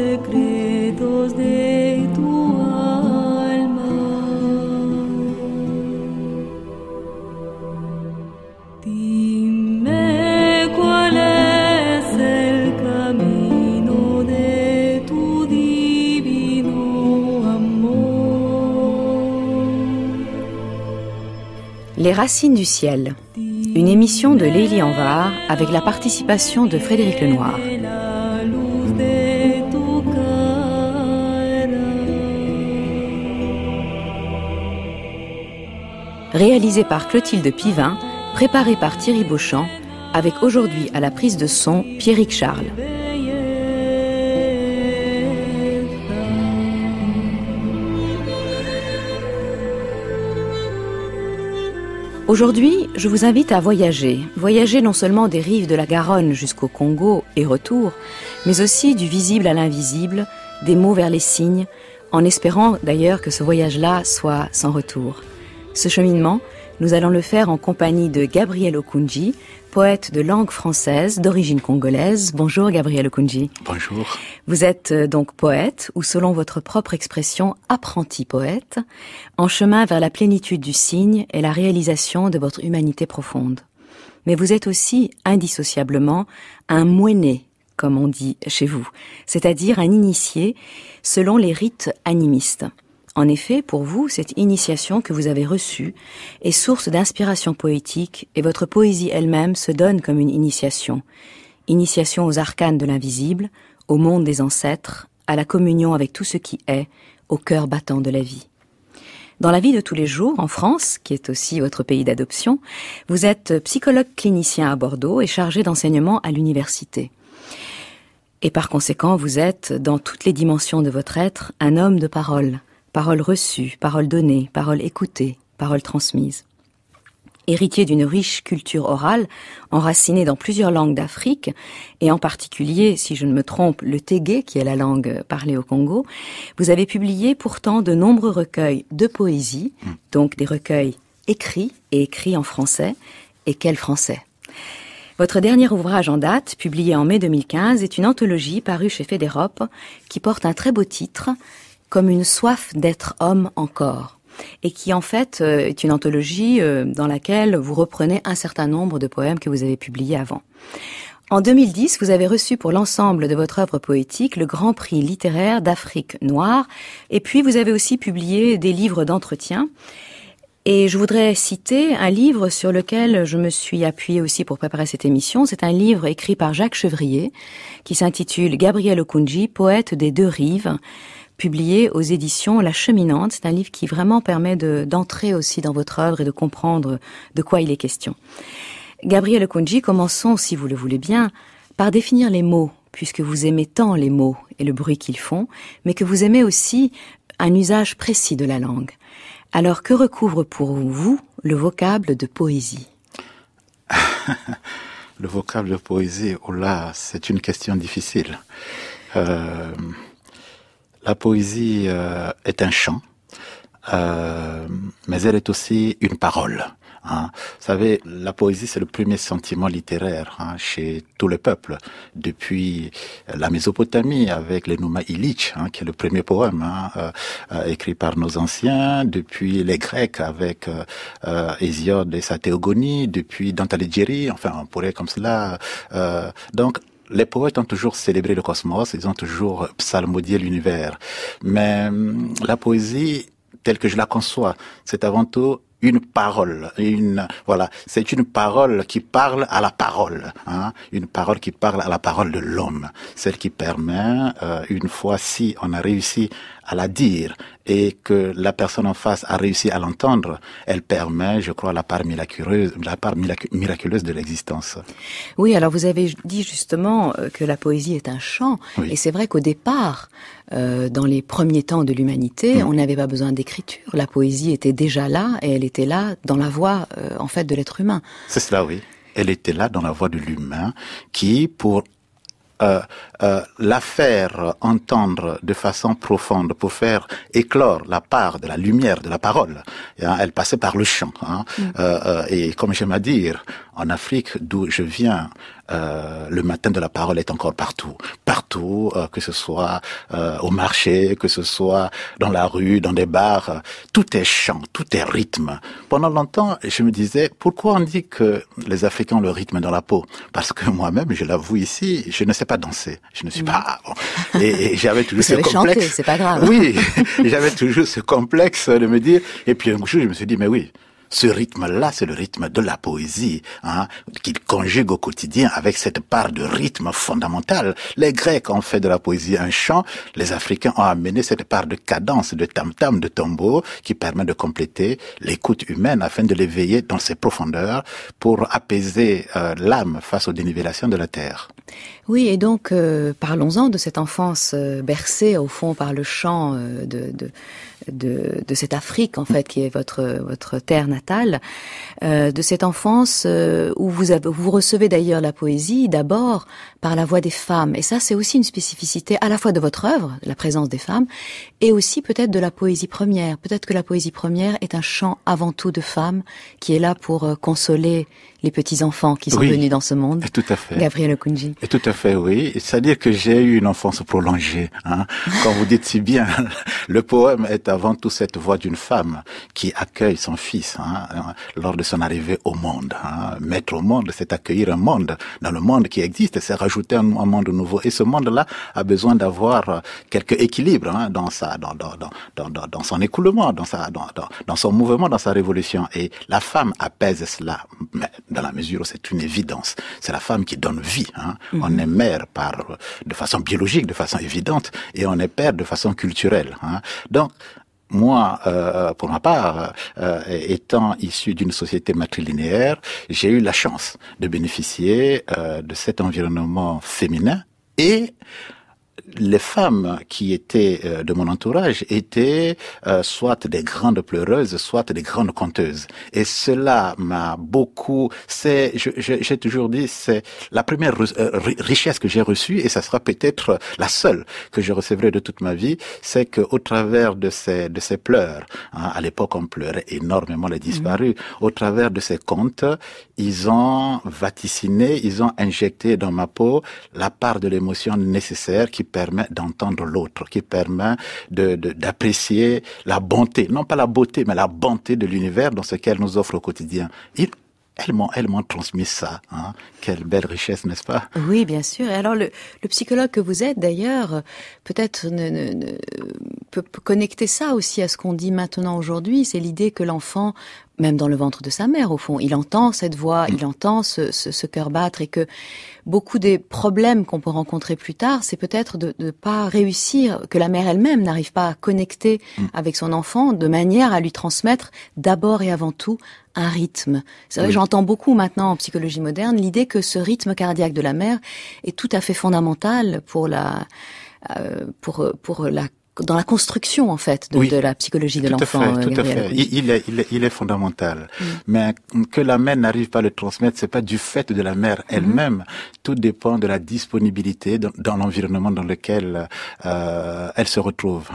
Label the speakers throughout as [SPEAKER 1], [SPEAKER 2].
[SPEAKER 1] secretos de tu alma. Dime cuál es el camino de tu divino amor.
[SPEAKER 2] Les racines du ciel. Une émission de Lélie Anvar avec la participation de Frédéric Lenoir. Réalisé par Clotilde Pivin, préparé par Thierry Beauchamp, avec aujourd'hui à la prise de son Pierrick Charles. Aujourd'hui, je vous invite à voyager non seulement des rives de la Garonne jusqu'au Congo et retour, mais aussi du visible à l'invisible, des mots vers les signes, en espérant d'ailleurs que ce voyage-là soit sans retour. Ce cheminement, nous allons le faire en compagnie de Gabriel Okoundji, poète de langue française d'origine congolaise. Bonjour Gabriel Okoundji.
[SPEAKER 3] Bonjour.
[SPEAKER 2] Vous êtes donc poète, ou selon votre propre expression, apprenti poète, en chemin vers la plénitude du signe et la réalisation de votre humanité profonde. Mais vous êtes aussi, indissociablement, un moéné, comme on dit chez vous, c'est-à-dire un initié selon les rites animistes. En effet, pour vous, cette initiation que vous avez reçue est source d'inspiration poétique et votre poésie elle-même se donne comme une initiation. Initiation aux arcanes de l'invisible, au monde des ancêtres, à la communion avec tout ce qui est, au cœur battant de la vie. Dans la vie de tous les jours, en France, qui est aussi votre pays d'adoption, vous êtes psychologue clinicien à Bordeaux et chargé d'enseignement à l'université. Et par conséquent, vous êtes, dans toutes les dimensions de votre être, un homme de parole. Parole reçue, parole donnée, parole écoutée, parole transmise. Héritier d'une riche culture orale, enracinée dans plusieurs langues d'Afrique, et en particulier, si je ne me trompe, le tégué, qui est la langue parlée au Congo, vous avez publié pourtant de nombreux recueils de poésie, donc des recueils écrits et écrits en français, et quel français! Votre dernier ouvrage en date, publié en mai 2015, est une anthologie parue chez Fédérope, qui porte un très beau titre, comme une soif d'être homme encore, et qui en fait est une anthologie dans laquelle vous reprenez un certain nombre de poèmes que vous avez publiés avant. En 2010, vous avez reçu pour l'ensemble de votre œuvre poétique le Grand Prix littéraire d'Afrique noire, et puis vous avez aussi publié des livres d'entretien. Et je voudrais citer un livre sur lequel je me suis appuyée aussi pour préparer cette émission. C'est un livre écrit par Jacques Chevrier, qui s'intitule Gabriel Okoundji, poète des deux rives, publié aux éditions La Cheminante. C'est un livre qui vraiment permet d'entrer aussi dans votre œuvre et de comprendre de quoi il est question. Gabriel Okoundji, commençons, si vous le voulez bien, par définir les mots, puisque vous aimez tant les mots et le bruit qu'ils font, mais que vous aimez aussi un usage précis de la langue. Alors, que recouvre pour vous le vocable de poésie?
[SPEAKER 3] Le vocable de poésie, oh là, c'est une question difficile. La poésie est un chant, mais elle est aussi une parole. Hein. Vous savez, la poésie, c'est le premier sentiment littéraire chez tous les peuples. Depuis la Mésopotamie, avec l'Enuma Illich, qui est le premier poème écrit par nos anciens, depuis les Grecs, avec Hésiode et sa Théogonie, depuis Dante Alighieri, enfin, on pourrait comme cela... donc, les poètes ont toujours célébré le cosmos, ils ont toujours psalmodié l'univers. Mais la poésie, telle que je la conçois, c'est avant tout une parole, c'est une parole qui parle à la parole, une parole qui parle à la parole de l'homme, celle qui permet, une fois si on a réussi à la dire et que la personne en face a réussi à l'entendre, elle permet, je crois, la part miraculeuse de l'existence.
[SPEAKER 2] Oui, alors vous avez dit justement que la poésie est un chant, oui. Et c'est vrai qu'au départ, dans les premiers temps de l'humanité, on n'avait pas besoin d'écriture. La poésie était déjà là, et elle était là dans la voix, en fait, de l'être humain.
[SPEAKER 3] C'est cela, oui. Elle était là dans la voix de l'humain, qui, pour la faire entendre de façon profonde, pour faire éclore la part de la lumière de la parole, elle passait par le chant. Et comme j'aime à dire, en Afrique, d'où je viens, le matin de la parole est encore partout. Partout, que ce soit au marché, que ce soit dans la rue, dans des bars, tout est chant, tout est rythme. Pendant longtemps, je me disais, pourquoi on dit que les Africains ont le rythme dans la peau? Parce que moi-même, je l'avoue ici, je ne sais pas danser. Je ne suis pas bon. Et j'avais toujours ce complexe.
[SPEAKER 2] Chanter, c'est pas grave.
[SPEAKER 3] Oui, j'avais toujours ce complexe de me dire. Et puis un jour, je me suis dit, mais oui. Ce rythme-là, c'est le rythme de la poésie, qu'il conjugue au quotidien avec cette part de rythme fondamental. Les Grecs ont fait de la poésie un chant, les Africains ont amené cette part de cadence, de tam-tam, de tambour, qui permet de compléter l'écoute humaine afin de l'éveiller dans ses profondeurs pour apaiser l'âme face aux dénivellations de la terre.
[SPEAKER 2] Oui, et donc parlons-en de cette enfance bercée au fond par le chant de cette Afrique en fait qui est votre terre natale, de cette enfance où vous recevez d'ailleurs la poésie d'abord par la voix des femmes, et ça c'est aussi une spécificité à la fois de votre œuvre, la présence des femmes, et aussi peut-être de la poésie première. Peut-être que la poésie première est un chant avant tout de femmes qui est là pour consoler les petits-enfants qui sont venus dans ce monde.
[SPEAKER 3] Tout à fait.
[SPEAKER 2] Gabriel Okoundji.
[SPEAKER 3] Tout à fait, oui. C'est-à-dire que j'ai eu une enfance prolongée. Comme vous dites si bien, le poème est avant tout cette voix d'une femme qui accueille son fils lors de son arrivée au monde. Mettre au monde, c'est accueillir un monde. Dans le monde qui existe, c'est rajouter un monde nouveau. Et ce monde-là a besoin d'avoir quelque équilibre dans son écoulement, dans son mouvement, dans sa révolution. Et la femme apaise cela. Mais dans la mesure où c'est une évidence. C'est la femme qui donne vie. On est mère de façon biologique, de façon évidente, et on est père de façon culturelle. Donc, moi, pour ma part, étant issu d'une société matrilinéaire, j'ai eu la chance de bénéficier de cet environnement féminin, et les femmes qui étaient de mon entourage étaient soit des grandes pleureuses, soit des grandes conteuses. Et cela m'a beaucoup... j'ai toujours dit, c'est la première richesse que j'ai reçue, et ça sera peut-être la seule que je recevrai de toute ma vie, c'est qu'au travers de ces pleurs, à l'époque on pleurait énormément les disparus, au travers de ces contes, ils ont vaticiné, ils ont injecté dans ma peau la part de l'émotion nécessaire qui permet d'entendre l'autre, qui permet d'apprécier la bonté, non pas la beauté, mais la bonté de l'univers dans ce qu'elle nous offre au quotidien. Elles m'ont transmis ça. Quelle belle richesse, n'est-ce pas?
[SPEAKER 2] Oui, bien sûr. Et alors, le psychologue que vous êtes, d'ailleurs, peut-être peut connecter ça aussi à ce qu'on dit maintenant aujourd'hui. C'est l'idée que l'enfant, même dans le ventre de sa mère, au fond, il entend cette voix, il entend ce cœur battre, et que beaucoup des problèmes qu'on peut rencontrer plus tard, c'est peut-être de pas réussir, que la mère elle-même n'arrive pas à connecter avec son enfant de manière à lui transmettre d'abord et avant tout un rythme. C'est vrai que j'entends beaucoup maintenant en psychologie moderne l'idée que ce rythme cardiaque de la mère est tout à fait fondamental dans la construction, en fait, de la psychologie de l'enfant.
[SPEAKER 3] Tout à fait. Il est fondamental. Mais que la mère n'arrive pas à le transmettre, c'est pas du fait de la mère elle-même. Tout dépend de la disponibilité dans l'environnement dans lequel elle se retrouve.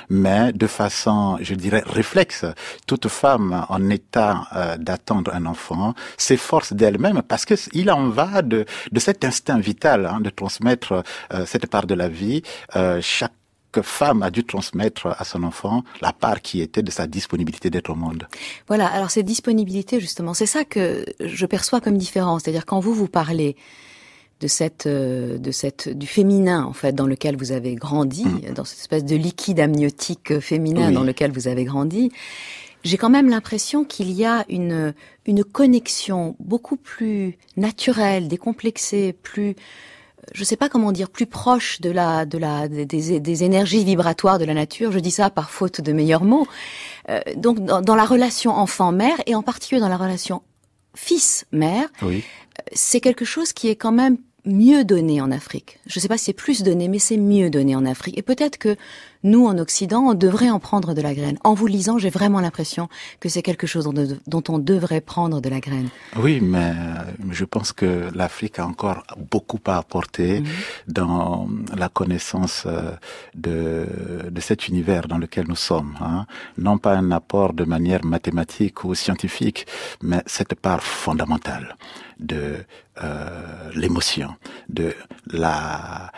[SPEAKER 3] Mais de façon, je dirais, réflexe, toute femme en état d'attendre un enfant s'efforce d'elle-même, parce que il en va de cet instinct vital de transmettre cette part de la vie. Chaque femme a dû transmettre à son enfant la part qui était de sa disponibilité d'être au monde.
[SPEAKER 2] Voilà, alors cette disponibilité, justement, c'est ça que je perçois comme différence. C'est-à-dire quand vous parlez du féminin, en fait, dans lequel vous avez grandi, dans cette espèce de liquide amniotique féminin dans lequel vous avez grandi, j'ai quand même l'impression qu'il y a une connexion beaucoup plus naturelle, décomplexée, plus... je sais pas comment dire, plus proche des énergies vibratoires de la nature. Je dis ça par faute de meilleurs mots. Donc, dans la relation enfant-mère, et en particulier dans la relation fils-mère, c'est quelque chose qui est quand même mieux donné en Afrique. Je sais pas si c'est plus donné, mais c'est mieux donné en Afrique. Et peut-être que nous, en Occident, on devrait en prendre de la graine. En vous lisant, j'ai vraiment l'impression que c'est quelque chose dont on devrait prendre de la graine.
[SPEAKER 3] Oui, mais je pense que l'Afrique a encore beaucoup à apporter dans la connaissance de cet univers dans lequel nous sommes. Non pas un apport de manière mathématique ou scientifique, mais cette part fondamentale de l'émotion, de la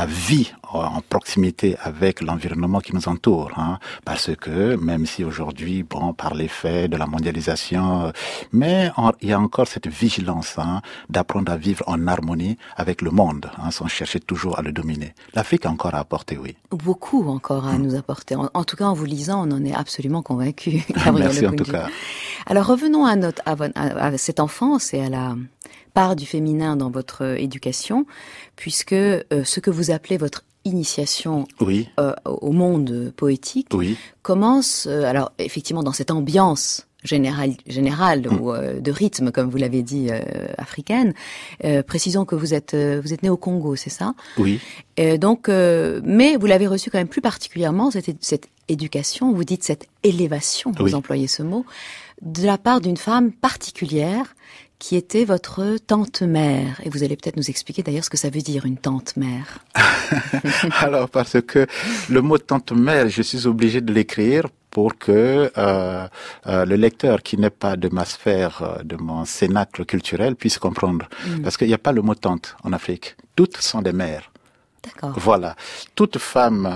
[SPEAKER 3] vie en proximité avec l'environnement qui nous entoure, hein, parce que même si aujourd'hui, bon, par l'effet de la mondialisation, mais il y a encore cette vigilance, hein, d'apprendre à vivre en harmonie avec le monde, hein, sans chercher toujours à le dominer. L'Afrique a encore à apporter, oui.
[SPEAKER 2] Beaucoup encore à nous apporter. En tout cas, en vous lisant, on en est absolument convaincu.
[SPEAKER 3] Merci en tout cas.
[SPEAKER 2] Alors revenons à cette enfance et à la part du féminin dans votre éducation, puisque ce que vous appelez votre initiation
[SPEAKER 3] oui.
[SPEAKER 2] Au monde poétique
[SPEAKER 3] oui.
[SPEAKER 2] commence, alors effectivement dans cette ambiance générale ou de rythme, comme vous l'avez dit, africaine. Précisons que vous êtes né au Congo, c'est ça?
[SPEAKER 3] Oui.
[SPEAKER 2] Donc, mais vous l'avez reçu quand même plus particulièrement cette éducation. Vous dites cette élévation, vous
[SPEAKER 3] oui.
[SPEAKER 2] employez ce mot, de la part d'une femme particulière qui était votre tante-mère. Et vous allez peut-être nous expliquer d'ailleurs ce que ça veut dire, une tante-mère.
[SPEAKER 3] Alors, parce que le mot tante-mère, je suis obligé de l'écrire pour que le lecteur qui n'est pas de ma sphère, de mon cénacle culturel, puisse comprendre. Parce qu'il n'y a pas le mot tante en Afrique. Toutes sont des mères.
[SPEAKER 2] D'accord.
[SPEAKER 3] Voilà. Toute femme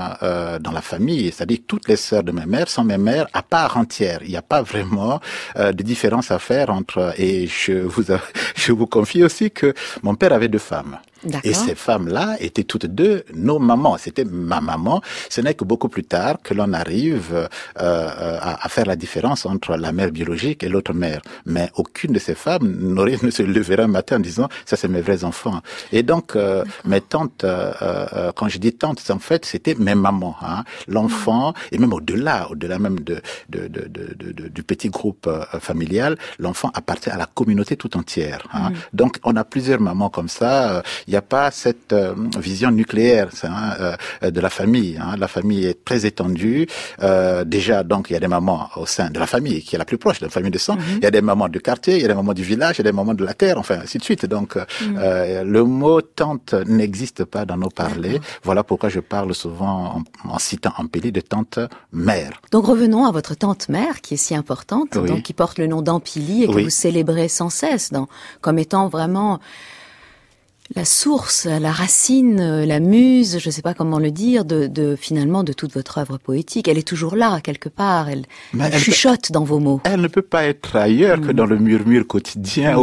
[SPEAKER 3] dans la famille, c'est-à-dire toutes les sœurs de ma mère sont mes mères à part entière. Il n'y a pas vraiment de différence à faire entre... Et je vous confie aussi que mon père avait 2 femmes.
[SPEAKER 2] D'accord.
[SPEAKER 3] Et ces femmes-là étaient toutes 2 nos mamans. C'était ma maman. Ce n'est que beaucoup plus tard que l'on arrive à faire la différence entre la mère biologique et l'autre mère. Mais aucune de ces femmes ne se leverait un matin en disant « ça, c'est mes vrais enfants ». Et donc, mes tantes, quand je dis tantes, en fait, c'était mes mamans. Hein. L'enfant, et même au-delà même du petit groupe familial, l'enfant appartient à la communauté tout entière. Hein. Donc, on a plusieurs mamans comme ça. Il n'y a pas cette vision nucléaire de la famille. Hein. La famille est très étendue. Déjà, donc, il y a des mamans au sein de la famille qui est la plus proche de la famille de sang. Il y a des mamans du quartier, il y a des mamans du village, il y a des mamans de la terre, enfin, ainsi de suite. Donc, le mot tante n'existe pas dans nos parlers. Voilà pourquoi je parle souvent, en citant Ampélie, de tante-mère.
[SPEAKER 2] Donc, revenons à votre tante-mère, qui est si importante,
[SPEAKER 3] oui.
[SPEAKER 2] donc, qui porte le nom d'Ampélie et que
[SPEAKER 3] oui.
[SPEAKER 2] vous célébrez sans cesse comme étant vraiment... la source, la racine, la muse, je ne sais pas comment le dire, finalement de toute votre œuvre poétique. Elle est toujours là, quelque part. Elle chuchote dans vos mots.
[SPEAKER 3] Elle ne peut pas être ailleurs que dans le murmure quotidien,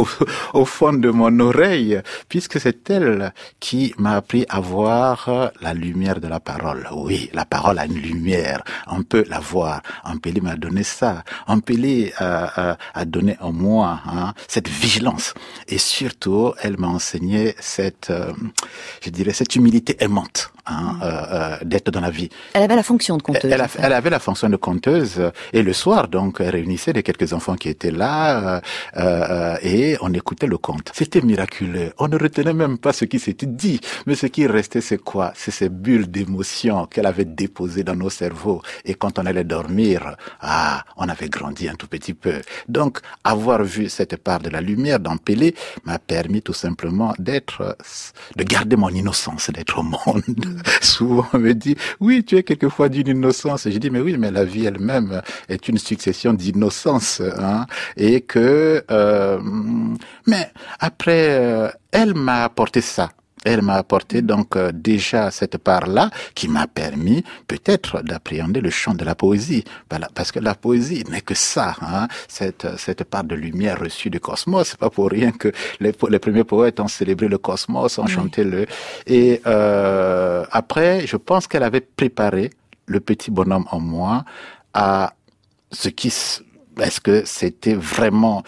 [SPEAKER 3] au fond de mon oreille, puisque c'est elle qui m'a appris à voir la lumière de la parole. Oui, la parole a une lumière. On peut la voir. Ampélie m'a donné ça. Ampélie a donné en moi cette vigilance. Et surtout, elle m'a enseigné cette humilité aimante d'être dans la vie.
[SPEAKER 2] Elle avait la fonction de conteuse.
[SPEAKER 3] Elle avait la fonction de conteuse et le soir, donc, elle réunissait les quelques enfants qui étaient là et on écoutait le conte. C'était miraculeux. On ne retenait même pas ce qui s'était dit, mais ce qui restait, c'est quoi? C'est ces bulles d'émotion qu'elle avait déposées dans nos cerveaux et quand on allait dormir, on avait grandi un tout petit peu. Donc, avoir vu cette part de la lumière d'Ampélie m'a permis tout simplement de garder mon innocence, d'être au monde. Souvent, on me dit, oui, tu es quelquefois d'une innocence. Et je dis, mais oui, mais la vie elle-même est une succession d'innocence, hein. Et que, mais après, elle m'a apporté ça. Elle m'a apporté donc déjà cette part-là qui m'a permis peut-être d'appréhender le champ de la poésie. Parce que la poésie n'est que ça, hein, cette part de lumière reçue du cosmos. C'est pas pour rien que les premiers poètes ont célébré le cosmos, ont chanté le... Et après, je pense qu'elle avait préparé le petit bonhomme en moi à ce qui... Est-ce que c'était vraiment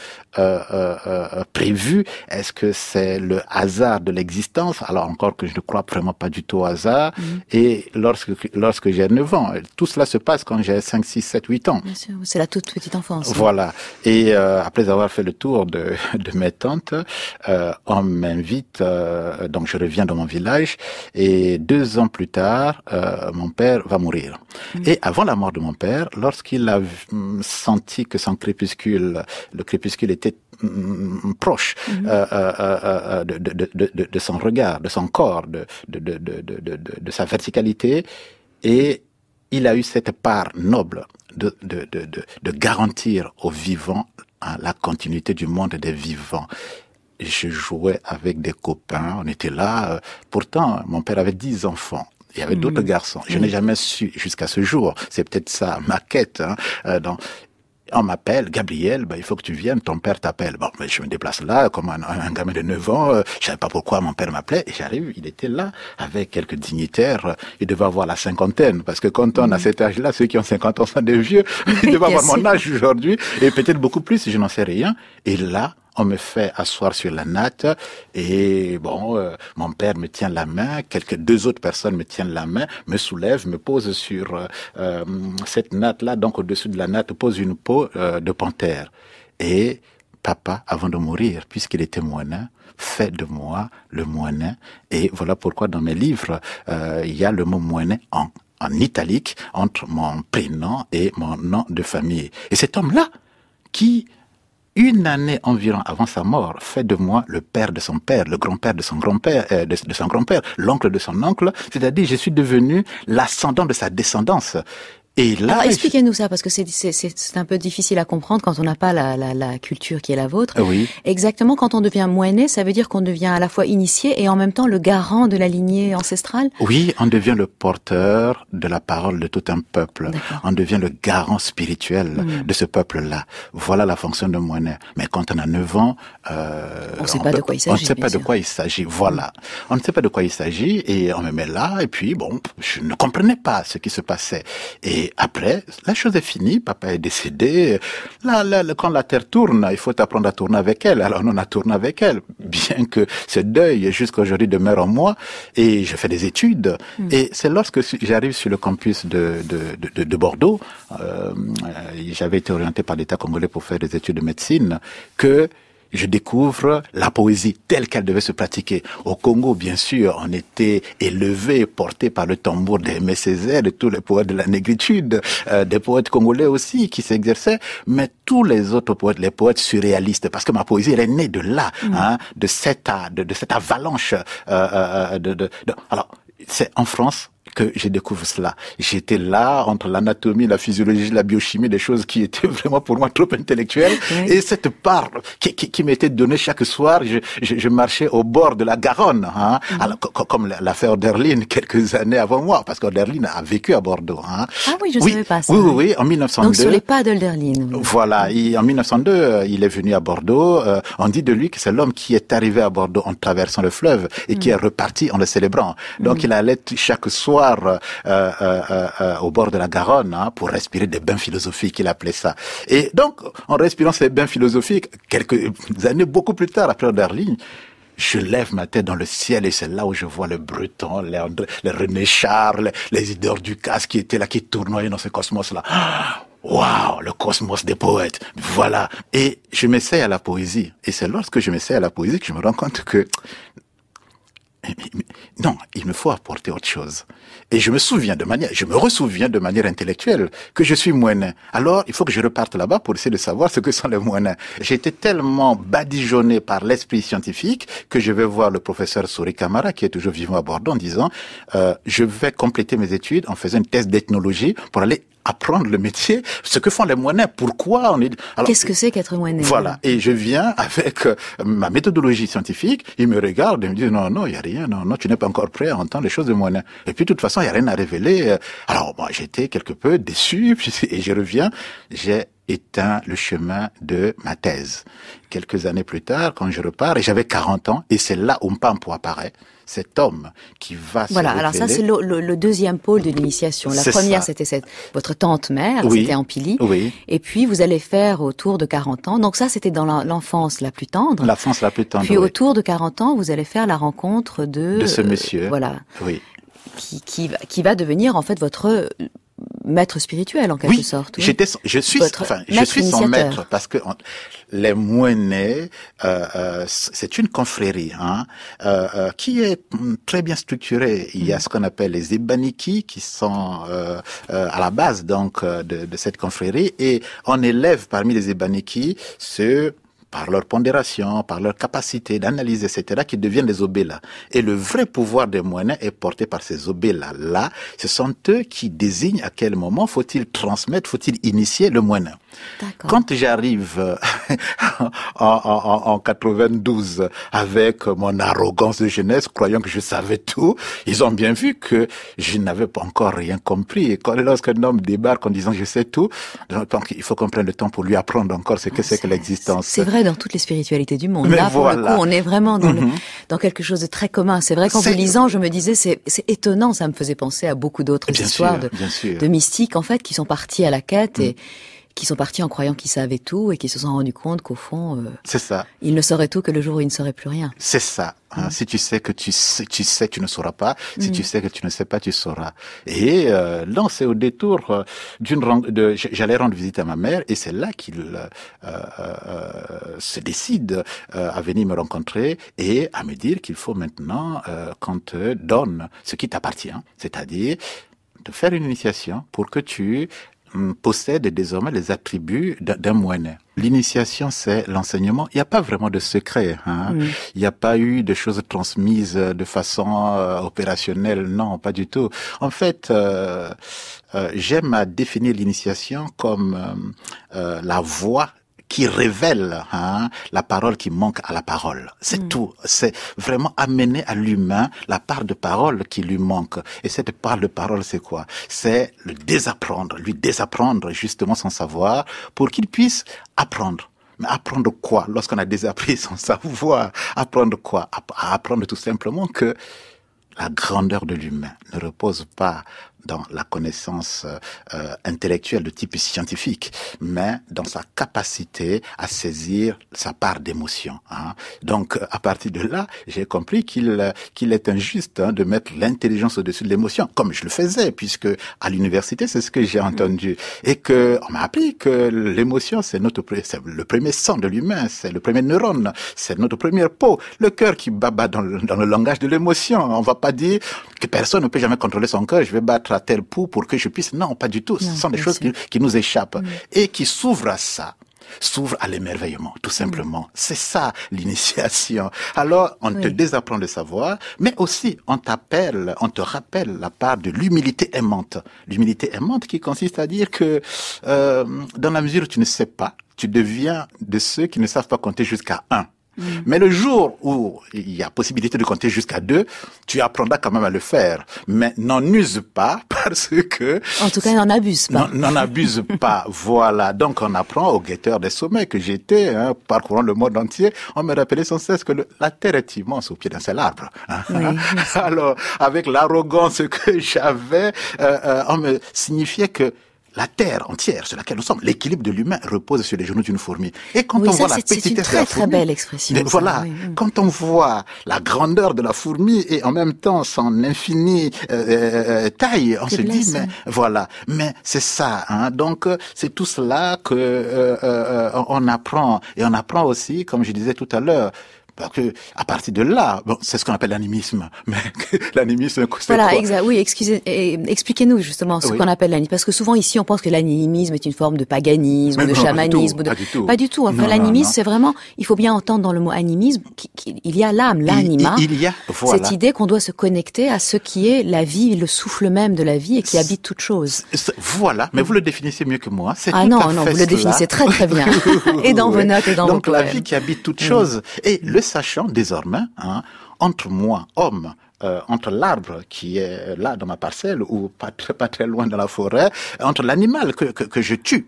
[SPEAKER 3] prévu? Est-ce que c'est le hasard de l'existence? Alors encore que je ne crois vraiment pas du tout au hasard. Et lorsque j'ai 9 ans, tout cela se passe quand j'ai 5, 6, 7, 8 ans.
[SPEAKER 2] Bien sûr, c'est la toute petite enfance.
[SPEAKER 3] Voilà. Et après avoir fait le tour de mes tantes, on m'invite, donc je reviens dans mon village, et 2 ans plus tard, mon père va mourir. Et avant la mort de mon père, lorsqu'il a senti que le crépuscule était proche de son regard, de son corps, de sa verticalité, et il a eu cette part noble de garantir aux vivants hein, la continuité du monde des vivants. Je jouais avec des copains, on était là. Pourtant, mon père avait 10 enfants. Il y avait d'autres garçons. Je n'ai jamais su jusqu'à ce jour. C'est peut-être ça ma quête. Hein, on m'appelle, Gabriel, il faut que tu viennes, ton père t'appelle. Bon, mais je me déplace là, comme un gamin de 9 ans, je savais pas pourquoi mon père m'appelait, et j'arrive, il était là, avec quelques dignitaires, il devait avoir la cinquantaine, parce que quand on a cet âge-là, ceux qui ont 50 ans sont des vieux, il devait avoir mon âge aujourd'hui, et peut-être beaucoup plus, je n'en sais rien, et là, on me fait asseoir sur la natte et mon père me tient la main, deux autres personnes me tiennent la main, me soulèvent, me posent sur cette natte-là, donc au-dessus de la natte, pose une peau de panthère. Et papa, avant de mourir, puisqu'il était moinin, fait de moi le moinin. Et voilà pourquoi dans mes livres, il y a le mot moinin en italique entre mon prénom et mon nom de famille. Et cet homme-là, qui une année environ avant sa mort, fait de moi le père de son père, le grand-père de son grand-père, de son grand-père, l'oncle de son oncle. C'est-à-dire, je suis devenu l'ascendant de sa descendance. Et là,
[SPEAKER 2] alors, expliquez-nous ça, parce que c'est un peu difficile à comprendre quand on n'a pas la culture qui est la vôtre.
[SPEAKER 3] Oui.
[SPEAKER 2] Exactement, quand on devient moinet, ça veut dire qu'on devient à la fois initié et en même temps le garant de la lignée ancestrale?
[SPEAKER 3] Oui, on devient le porteur de la parole de tout un peuple. On devient le garant spirituel de ce peuple-là. Voilà la fonction de moinet. Mais quand on a 9 ans,
[SPEAKER 2] on ne sait pas de quoi il s'agit.
[SPEAKER 3] On ne sait pas de quoi il s'agit. Voilà. On ne sait pas de quoi il s'agit et on me met là et puis je ne comprenais pas ce qui se passait. Et après, la chose est finie, papa est décédé. Là, quand la terre tourne, il faut apprendre à tourner avec elle. Alors on a tourné avec elle, bien que ce deuil jusqu'à aujourd'hui demeure en moi. Et je fais des études. Et c'est lorsque j'arrive sur le campus de Bordeaux, j'avais été orienté par l'État congolais pour faire des études de médecine, que je découvre la poésie telle qu'elle devait se pratiquer. Au Congo, bien sûr, on était élevé, porté par le tambour d'Aimé Césaire, de tous les poètes de la négritude, des poètes congolais aussi qui s'exerçaient, mais tous les autres poètes, les poètes surréalistes, parce que ma poésie, elle est née de là, de cette avalanche. Alors, c'est en France que je découvre cela. J'étais là entre l'anatomie, la physiologie, la biochimie, des choses qui étaient vraiment pour moi trop intellectuelles. Oui. Et cette part qui m'était donnée chaque soir, je marchais au bord de la Garonne, alors, comme l'a fait Oderlin quelques années avant moi, parce qu'Oderlin a vécu à Bordeaux.
[SPEAKER 2] Ah oui, je ne savais pas ça.
[SPEAKER 3] Oui, en 1902.
[SPEAKER 2] Donc sur les pas d'Oderlin.
[SPEAKER 3] Voilà, en 1902, il est venu à Bordeaux. On dit de lui que c'est l'homme qui est arrivé à Bordeaux en traversant le fleuve et qui est reparti en le célébrant. Donc il allait chaque soir au bord de la Garonne pour respirer des bains philosophiques, il appelait ça. Et donc, en respirant ces bains philosophiques, quelques années beaucoup plus tard, après Oderlin, je lève ma tête dans le ciel et c'est là où je vois le Breton, les René Char, les Isidore Ducasse qui étaient là, qui tournoyaient dans ce cosmos-là. Waouh, le cosmos des poètes. Voilà. Et je m'essaie à la poésie. Et c'est lorsque je m'essaie à la poésie que je me rends compte que non, il me faut apporter autre chose. Et je me ressouviens de manière intellectuelle que je suis moinin. Alors, il faut que je reparte là-bas pour essayer de savoir ce que sont les moinins. J'ai été tellement badigeonné par l'esprit scientifique que je vais voir le professeur Souri Camara, qui est toujours vivant à Bordeaux, en disant, je vais compléter mes études en faisant une thèse d'ethnologie pour aller apprendre le métier, ce que font les moinins, pourquoi on est... Alors,
[SPEAKER 2] qu'est-ce que c'est qu'être moinin?
[SPEAKER 3] Voilà, et je viens avec ma méthodologie scientifique, il me regarde et me dit non, il y a rien, non, tu n'es pas encore prêt à entendre les choses de moinins. Et puis de toute façon, il y a rien à révéler. Alors moi, j'étais quelque peu déçu, et je reviens, j'ai éteint le chemin de ma thèse. Quelques années plus tard, quand je repars, et j'avais 40 ans, et c'est là où Mpampo apparaît, cet homme qui va
[SPEAKER 2] voilà,
[SPEAKER 3] se révéler.
[SPEAKER 2] Alors ça, c'est le deuxième pôle de l'initiation. La première, c'était votre tante-mère, c'était Ampili.
[SPEAKER 3] Oui.
[SPEAKER 2] Et puis, vous allez faire autour de 40 ans. Donc ça, c'était dans l'enfance la plus tendre.
[SPEAKER 3] L'enfance la plus tendre,
[SPEAKER 2] Puis autour de 40 ans, vous allez faire la rencontre de
[SPEAKER 3] ce monsieur.
[SPEAKER 2] Voilà.
[SPEAKER 3] Oui.
[SPEAKER 2] Qui va devenir, en fait, votre maître spirituel, en quelque sorte. Oui.
[SPEAKER 3] Je suis son maître parce que les moinets, c'est une confrérie qui est très bien structurée. Il y a ce qu'on appelle les ébaniki qui sont à la base donc de cette confrérie et on élève parmi les ébaniki ceux par leur pondération, par leur capacité d'analyse, etc., qui deviennent des obélas. Et le vrai pouvoir des moines est porté par ces obélas-là. Ce sont eux qui désignent à quel moment faut-il transmettre, faut-il initier le moine. Quand j'arrive en 92 avec mon arrogance de jeunesse, croyant que je savais tout, ils ont bien vu que je n'avais pas encore rien compris. Et lorsqu'un homme débarque en disant je sais tout, donc il faut qu'on prenne le temps pour lui apprendre encore ce que c'est que l'existence.
[SPEAKER 2] C'est vrai dans toutes les spiritualités du monde.
[SPEAKER 3] Mais
[SPEAKER 2] là,
[SPEAKER 3] voilà.
[SPEAKER 2] pour le coup, on est vraiment dans quelque chose de très commun. C'est vrai qu'en vous lisant, je me disais, c'est étonnant, ça me faisait penser à beaucoup d'autres histoires de mystiques, en fait, qui sont partis à la quête et qui sont partis en croyant qu'ils savaient tout et qui se sont rendus compte qu'au fond,
[SPEAKER 3] c'est ça.
[SPEAKER 2] Ils ne sauraient tout que le jour où ils ne sauraient plus rien.
[SPEAKER 3] C'est ça. Hein. Si tu sais que tu sais, tu ne sauras pas. Si tu sais que tu ne sais pas, tu sauras. Et là, c'est au détour j'allais rendre visite à ma mère et c'est là qu'il se décide à venir me rencontrer et à me dire qu'il faut maintenant qu'on te donne ce qui t'appartient, c'est-à-dire de faire une initiation pour que tu possède désormais les attributs d'un moine. L'initiation, c'est l'enseignement. Il n'y a pas vraiment de secret. Il n'y a pas eu de choses transmises de façon opérationnelle. Non, pas du tout. En fait, j'aime à définir l'initiation comme la voie qui révèle la parole qui manque à la parole. C'est tout. C'est vraiment amener à l'humain la part de parole qui lui manque. Et cette part de parole, c'est quoi? C'est le désapprendre, lui désapprendre justement son savoir pour qu'il puisse apprendre. Mais apprendre quoi? Lorsqu'on a désappris son savoir, apprendre quoi? Apprendre tout simplement que la grandeur de l'humain ne repose pas dans la connaissance intellectuelle de type scientifique, mais dans sa capacité à saisir sa part d'émotion. Donc, à partir de là, j'ai compris qu'il est injuste de mettre l'intelligence au-dessus de l'émotion, comme je le faisais, puisque à l'université, c'est ce que j'ai entendu. Et que on m'a appris que l'émotion, c'est le premier sang de l'humain, c'est le premier neurone, c'est notre première peau, le cœur qui bat dans le langage de l'émotion. On va pas dire que personne ne peut jamais contrôler son cœur, je vais battre à tel pouls pour que je puisse... Non, pas du tout. Ce sont des choses qui nous échappent et qui s'ouvrent à ça. S'ouvre à l'émerveillement, tout simplement. C'est ça, l'initiation. Alors, on te désapprend le savoir, mais aussi, on te rappelle la part de l'humilité aimante. L'humilité aimante qui consiste à dire que, dans la mesure où tu ne sais pas, tu deviens de ceux qui ne savent pas compter jusqu'à 1. Mais le jour où il y a possibilité de compter jusqu'à 2, tu apprendras quand même à le faire. Mais n'en use pas parce que...
[SPEAKER 2] En tout cas, n'en abuse pas.
[SPEAKER 3] N'en abuse pas, voilà. Donc, on apprend au guetteur des sommets que j'étais, parcourant le monde entier. On me rappelait sans cesse que la terre est immense au pied d'un seul arbre. Alors, avec l'arrogance que j'avais, on me signifiait que la terre entière sur laquelle nous sommes, l'équilibre de l'humain repose sur les genoux d'une fourmi. Et quand on voit la petitesse de la fourmi,
[SPEAKER 2] c'est une très belle expression.
[SPEAKER 3] Voilà, quand on voit la grandeur de la fourmi et en même temps son infinie taille, on se dit mais voilà, mais c'est ça. Donc c'est tout cela que on apprend et on apprend aussi, comme je disais tout à l'heure. Parce que à partir de là, c'est ce qu'on appelle l'animisme. Mais l'animisme, c'est
[SPEAKER 2] voilà,
[SPEAKER 3] quoi?
[SPEAKER 2] exact. Oui, expliquez-nous justement ce qu'on appelle l'animisme, parce que souvent ici on pense que l'animisme est une forme de paganisme, ou de chamanisme, pas du tout. Enfin, l'animisme, c'est vraiment, il faut bien entendre dans le mot animisme qu'il y a l'âme, l'anima.
[SPEAKER 3] Il y a
[SPEAKER 2] cette idée qu'on doit se connecter à ce qui est la vie, le souffle même de la vie et qui habite toute chose.
[SPEAKER 3] Voilà, mais vous le définissez mieux que moi.
[SPEAKER 2] Non, vous le définissez très très bien. Et dans vos notes et dans vos poèmes.
[SPEAKER 3] Donc la vie qui habite toute chose et le sachant désormais, entre moi, homme, entre l'arbre qui est là dans ma parcelle ou pas très loin dans la forêt, entre l'animal que je tue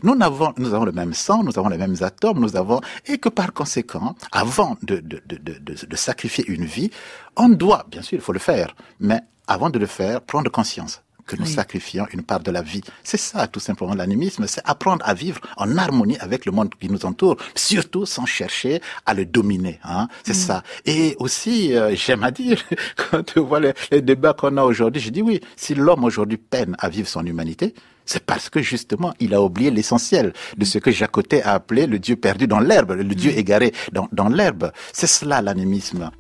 [SPEAKER 3] nous avons le même sang, nous avons les mêmes atomes, et que par conséquent, avant de sacrifier une vie, on doit, bien sûr, il faut le faire, mais avant de le faire, prendre conscience que nous sacrifions une part de la vie. C'est ça, tout simplement, l'animisme. C'est apprendre à vivre en harmonie avec le monde qui nous entoure, surtout sans chercher à le dominer. C'est ça. Et aussi, j'aime à dire, quand tu vois les débats qu'on a aujourd'hui, je dis oui, si l'homme aujourd'hui peine à vivre son humanité, c'est parce que justement, il a oublié l'essentiel de ce que Jacotet a appelé le Dieu perdu dans l'herbe, le Dieu égaré dans l'herbe. C'est cela, l'animisme.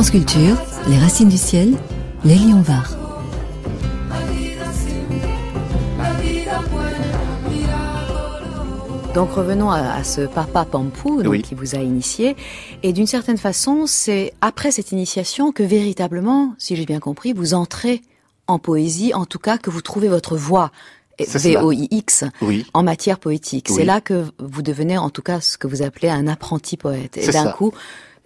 [SPEAKER 4] France Culture, Les Racines du Ciel, Lélie Onvar.
[SPEAKER 2] Donc revenons à ce papa Pampou donc,
[SPEAKER 3] Oui.
[SPEAKER 2] qui vous a initié. Et d'une certaine façon, c'est après cette initiation que véritablement, si j'ai bien compris, vous entrez en poésie, en tout cas que vous trouvez votre voix,
[SPEAKER 3] C'est cela.
[SPEAKER 2] VOIX,
[SPEAKER 3] Oui.
[SPEAKER 2] en matière poétique.
[SPEAKER 3] Oui.
[SPEAKER 2] C'est là que vous devenez en tout cas ce que vous appelez un apprenti poète. Et
[SPEAKER 3] C'est
[SPEAKER 2] d'un
[SPEAKER 3] ça.
[SPEAKER 2] coup,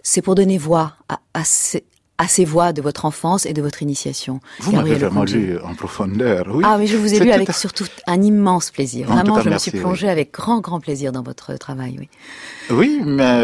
[SPEAKER 2] c'est pour donner voix à ces voix de votre enfance et de votre initiation.
[SPEAKER 3] Vous m'avez
[SPEAKER 2] Gabriel
[SPEAKER 3] vraiment
[SPEAKER 2] Okoundji.
[SPEAKER 3] lu en profondeur, oui.
[SPEAKER 2] Ah, mais je vous ai
[SPEAKER 3] C'est
[SPEAKER 2] lu
[SPEAKER 3] tout
[SPEAKER 2] avec
[SPEAKER 3] à-
[SPEAKER 2] surtout un immense plaisir.
[SPEAKER 3] En tout
[SPEAKER 2] Vraiment,
[SPEAKER 3] cas,
[SPEAKER 2] je me
[SPEAKER 3] merci,
[SPEAKER 2] suis plongée avec grand plaisir dans votre travail, oui.
[SPEAKER 3] Oui, mais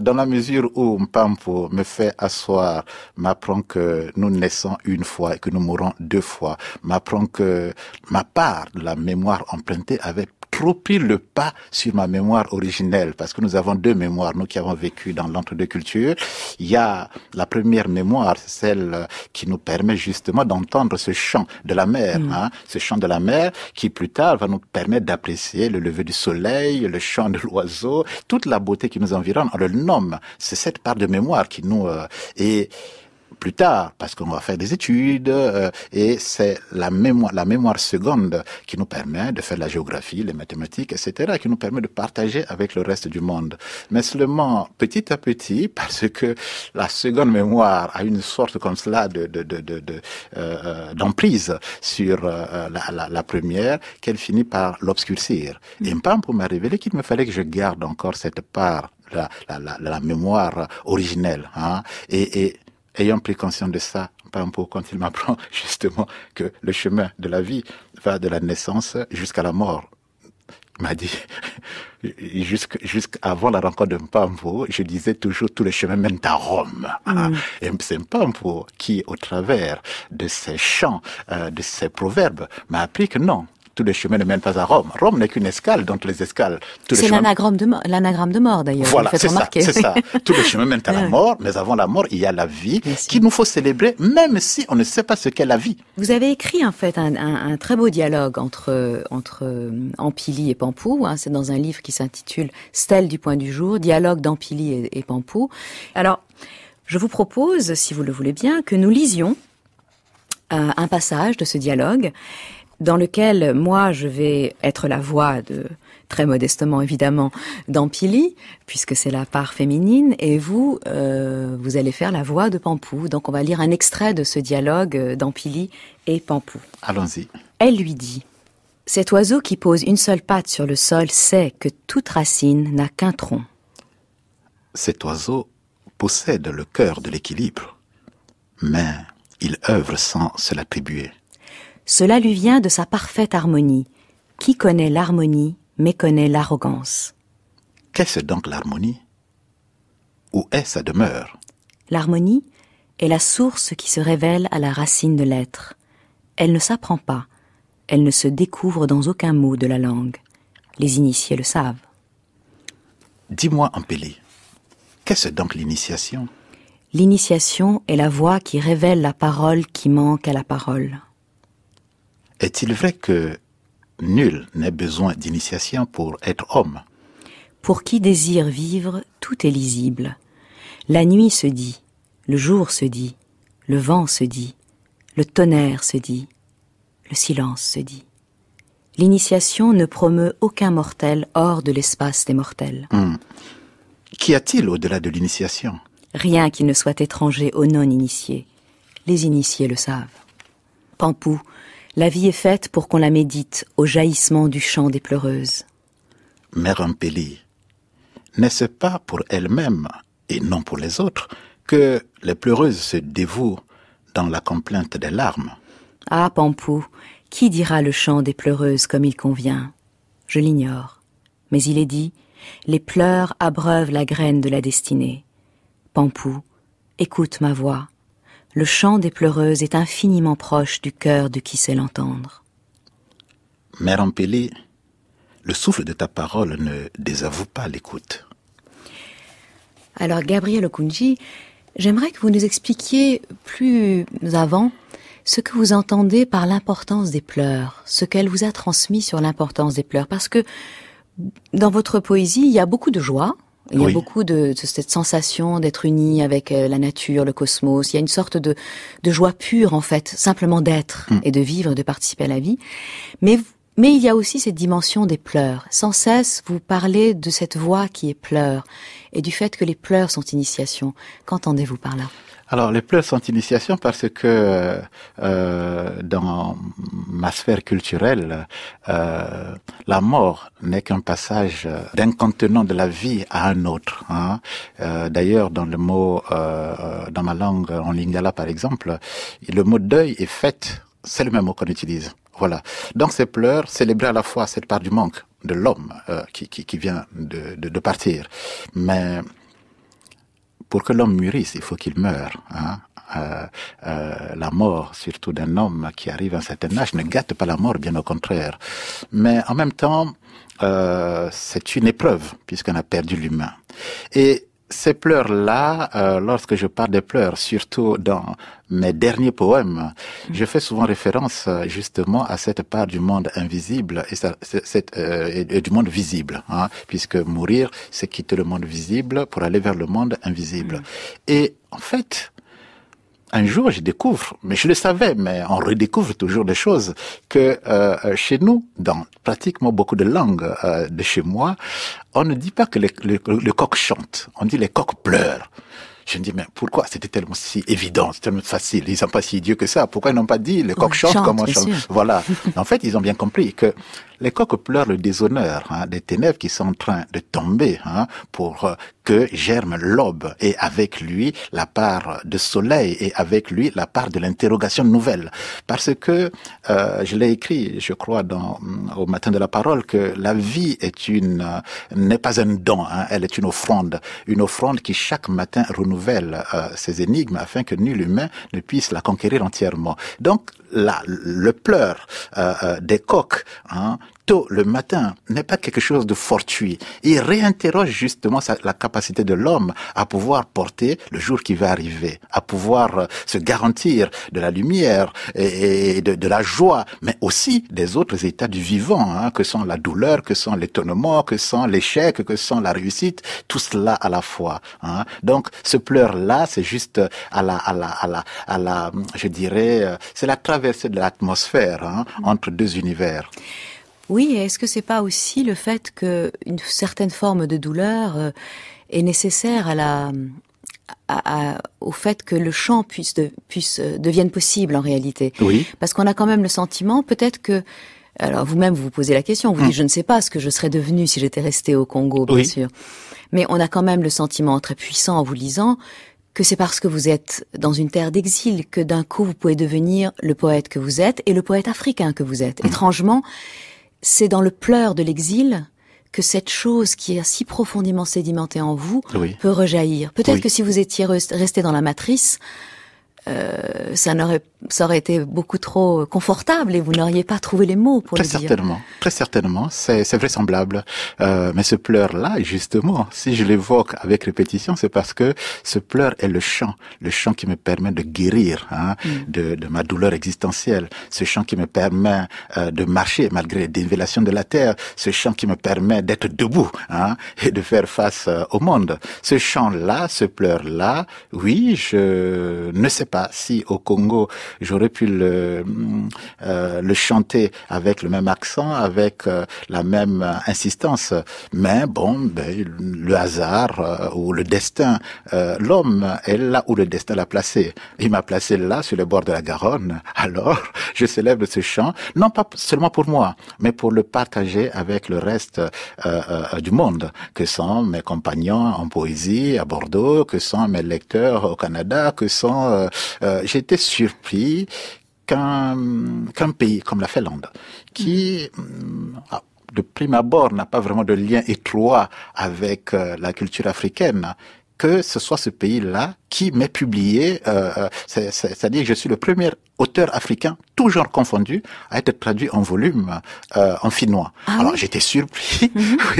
[SPEAKER 3] dans la mesure où Mpampo me fait asseoir, m'apprend que nous naissons une fois et que nous mourons deux fois, m'apprend que ma part de la mémoire empruntée avait trop pris le pas sur ma mémoire originelle, parce que nous avons deux mémoires, nous qui avons vécu dans l'entre-deux cultures. Il y a la première mémoire, celle qui nous permet justement d'entendre ce chant de la mer, ce chant de la mer qui plus tard va nous permettre d'apprécier le lever du soleil, le chant de l'oiseau, toute la beauté qui nous environne, on le nomme. C'est cette part de mémoire qui nous... et plus tard, parce qu'on va faire des études, et c'est la mémoire seconde qui nous permet de faire la géographie, les mathématiques, etc., qui nous permet de partager avec le reste du monde. Mais seulement petit à petit, parce que la seconde mémoire a une sorte comme cela d'emprise sur la première, qu'elle finit par l'obscurcir. Et Mpampo m'a révélé qu'il me fallait que je garde encore cette part, la mémoire originelle, et ayant pris conscience de ça, Mpampo, quand il m'apprend justement que le chemin de la vie va de la naissance jusqu'à la mort, il m'a dit, jusqu'avant la rencontre de Mpampo, je disais toujours tout le chemin mène à Rome. Et c'est Mpampo qui, au travers de ses chants, de ses proverbes, m'a appris que non, tout le chemin ne mène pas à Rome. Rome n'est qu'une escale, donc les escales.
[SPEAKER 2] C'est l'anagramme de mort, d'ailleurs.
[SPEAKER 3] Voilà,
[SPEAKER 2] c'est ça,
[SPEAKER 3] c'est ça. Tout le chemin mène à la mort, mais avant la mort, il y a la vie qu'il nous faut célébrer, même si on ne sait pas ce qu'est la vie.
[SPEAKER 2] Vous avez écrit, en fait, un très beau dialogue entre Ampili et Pampou. C'est dans un livre qui s'intitule Stèle du point du jour, dialogue d'Ampili et Pampou. Alors, je vous propose, si vous le voulez bien, que nous lisions un passage de ce dialogue dans lequel moi je vais être la voix très modestement évidemment, d'Ampili, puisque c'est la part féminine, et vous allez faire la voix de Pampou. Donc on va lire un extrait de ce dialogue d'Ampili et Pampou.
[SPEAKER 3] Allons-y.
[SPEAKER 2] Elle lui dit: cet oiseau qui pose une seule patte sur le sol sait que toute racine n'a qu'un tronc.
[SPEAKER 3] Cet oiseau possède le cœur de l'équilibre, mais il œuvre sans se l'attribuer.
[SPEAKER 2] Cela lui vient de sa parfaite harmonie. Qui connaît l'harmonie méconnaît l'arrogance.
[SPEAKER 3] Qu'est-ce donc l'harmonie? Où est sa demeure?
[SPEAKER 2] L'harmonie est la source qui se révèle à la racine de l'être. Elle ne s'apprend pas, elle ne se découvre dans aucun mot de la langue. Les initiés le savent.
[SPEAKER 3] Dis-moi, Ampili, qu'est-ce donc l'initiation?
[SPEAKER 2] L'initiation est la voix qui révèle la parole qui manque à la parole.
[SPEAKER 3] Est-il vrai que nul n'a besoin d'initiation pour être homme?
[SPEAKER 2] Pour qui désire vivre, tout est lisible. La nuit se dit, le jour se dit, le vent se dit, le tonnerre se dit, le silence se dit. L'initiation ne promeut aucun mortel hors de l'espace des mortels.
[SPEAKER 3] Qu'y a-t-il au-delà de l'initiation?
[SPEAKER 2] Rien qui ne soit étranger aux non-initiés. Les initiés le savent. Pampou, la vie est faite pour qu'on la médite au jaillissement du chant des pleureuses.
[SPEAKER 3] Mère Ampili, n'est-ce pas pour elle-même, et non pour les autres, que les pleureuses se dévouent dans la complainte des larmes?
[SPEAKER 2] Ah, Pampou, qui dira le chant des pleureuses comme il convient? Je l'ignore. Mais il est dit, les pleurs abreuvent la graine de la destinée. Pampou, écoute ma voix. Le chant des pleureuses est infiniment proche du cœur de qui sait l'entendre.
[SPEAKER 3] Mère Ampili, le souffle de ta parole ne désavoue pas l'écoute.
[SPEAKER 2] Alors, Gabriel Okoundji, j'aimerais que vous nous expliquiez plus avant ce que vous entendez par l'importance des pleurs, ce qu'elle vous a transmis sur l'importance des pleurs. Parce que dans votre poésie, il y a beaucoup de joie, Il y a
[SPEAKER 3] Oui.
[SPEAKER 2] beaucoup de cette sensation d'être uni avec la nature, le cosmos. Il y a une sorte de joie pure, en fait, simplement d'être et de vivre, de participer à la vie. Mais il y a aussi cette dimension des pleurs. Sans cesse, vous parlez de cette voix qui est pleurs et du fait que les pleurs sont initiation. Qu'entendez-vous par là?
[SPEAKER 3] Alors, les pleurs sont initiation parce que dans ma sphère culturelle, la mort n'est qu'un passage d'un contenant de la vie à un autre. Hein. D'ailleurs, dans le mot, dans ma langue, en lingala par exemple, le mot deuil et fête, c'est le même mot qu'on utilise. Voilà. Donc, ces pleurs célébrer à la fois cette part du manque de l'homme qui vient de partir, mais pour que l'homme mûrisse, il faut qu'il meure. Hein. La mort, surtout d'un homme qui arrive à un certain âge, ne gâte pas la mort, bien au contraire. Mais en même temps, c'est une épreuve, puisqu'on a perdu l'humain. Et ces pleurs-là, lorsque je parle des pleurs, surtout dans mes derniers poèmes, je fais souvent référence justement à cette part du monde invisible et du monde visible, hein, puisque mourir, c'est quitter le monde visible pour aller vers le monde invisible. Et en fait, un jour, je découvre, mais je le savais, mais on redécouvre toujours des choses, que chez nous, dans pratiquement beaucoup de langues de chez moi, on ne dit pas que le coq chante, on dit les coqs pleurent. Je me dis, mais pourquoi? C'était tellement si évident, c'est tellement facile. Ils sont pas si idiots que ça. Pourquoi ils n'ont pas dit, les coqs chantent comme on chante? Voilà. En fait, ils ont bien compris que les coqs pleurent le déshonneur, hein, des ténèbres qui sont en train de tomber, hein, pour que germe l'aube, et avec lui la part de soleil, et avec lui la part de l'interrogation nouvelle. Parce que je l'ai écrit, je crois, au Matin de la Parole, que la vie n'est pas un don, hein, elle est une offrande qui chaque matin renouvelle ses énigmes afin que nul humain ne puisse la conquérir entièrement. Donc le pleur des coqs, hein, tôt le matin, n'est pas quelque chose de fortuit. Il réinterroge justement la capacité de l'homme à pouvoir porter le jour qui va arriver, à pouvoir se garantir de la lumière et de la joie, mais aussi des autres états du vivant, hein, que sont la douleur, que sont l'étonnement, que sont l'échec, que sont la réussite, tout cela à la fois. Hein. Donc, ce pleur-là, c'est juste je dirais, c'est la traversée de l'atmosphère, hein, entre deux univers.
[SPEAKER 2] Oui, et est-ce que c'est pas aussi le fait que une certaine forme de douleur est nécessaire au fait que le chant devienne possible en réalité?
[SPEAKER 3] Oui.
[SPEAKER 2] Parce qu'on a quand même le sentiment, peut-être que, alors vous-même vous posez la question, vous dites je ne sais pas ce que je serais devenue si j'étais restée au Congo, bien sûr. Mais on a quand même le sentiment très puissant en vous lisant que c'est parce que vous êtes dans une terre d'exil que d'un coup vous pouvez devenir le poète que vous êtes et le poète africain que vous êtes. Étrangement, c'est dans le pleur de l'exil que cette chose qui est si profondément sédimentée en vous peut rejaillir. Peut-être que si vous étiez resté dans la matrice, ça aurait été beaucoup trop confortable et vous n'auriez pas trouvé les mots pour le dire.
[SPEAKER 3] Très certainement, c'est vraisemblable. Mais ce pleur-là, justement, si je l'évoque avec répétition, c'est parce que ce pleur est le chant qui me permet de guérir, hein, de ma douleur existentielle, ce chant qui me permet de marcher malgré les déviations de la terre, ce chant qui me permet d'être debout, hein, et de faire face au monde. Ce chant-là, ce pleur-là, oui, je ne sais pas si au Congo j'aurais pu le chanter avec le même accent, avec la même insistance, mais bon, le hasard ou le destin, l'homme est là où le destin l'a placé. Il m'a placé là, sur le bord de la Garonne. Alors, je célèbre ce chant, non pas seulement pour moi, mais pour le partager avec le reste du monde, que sont mes compagnons en poésie à Bordeaux, que sont mes lecteurs au Canada, que sont j'étais surpris qu'un pays comme la Finlande, qui de prime abord n'a pas vraiment de lien étroit avec la culture africaine, que ce soit ce pays-là qui m'ait publié, c'est-à-dire que je suis le premier auteur africain, tout genre confondu, à être traduit en volume en finnois. Alors j'étais surpris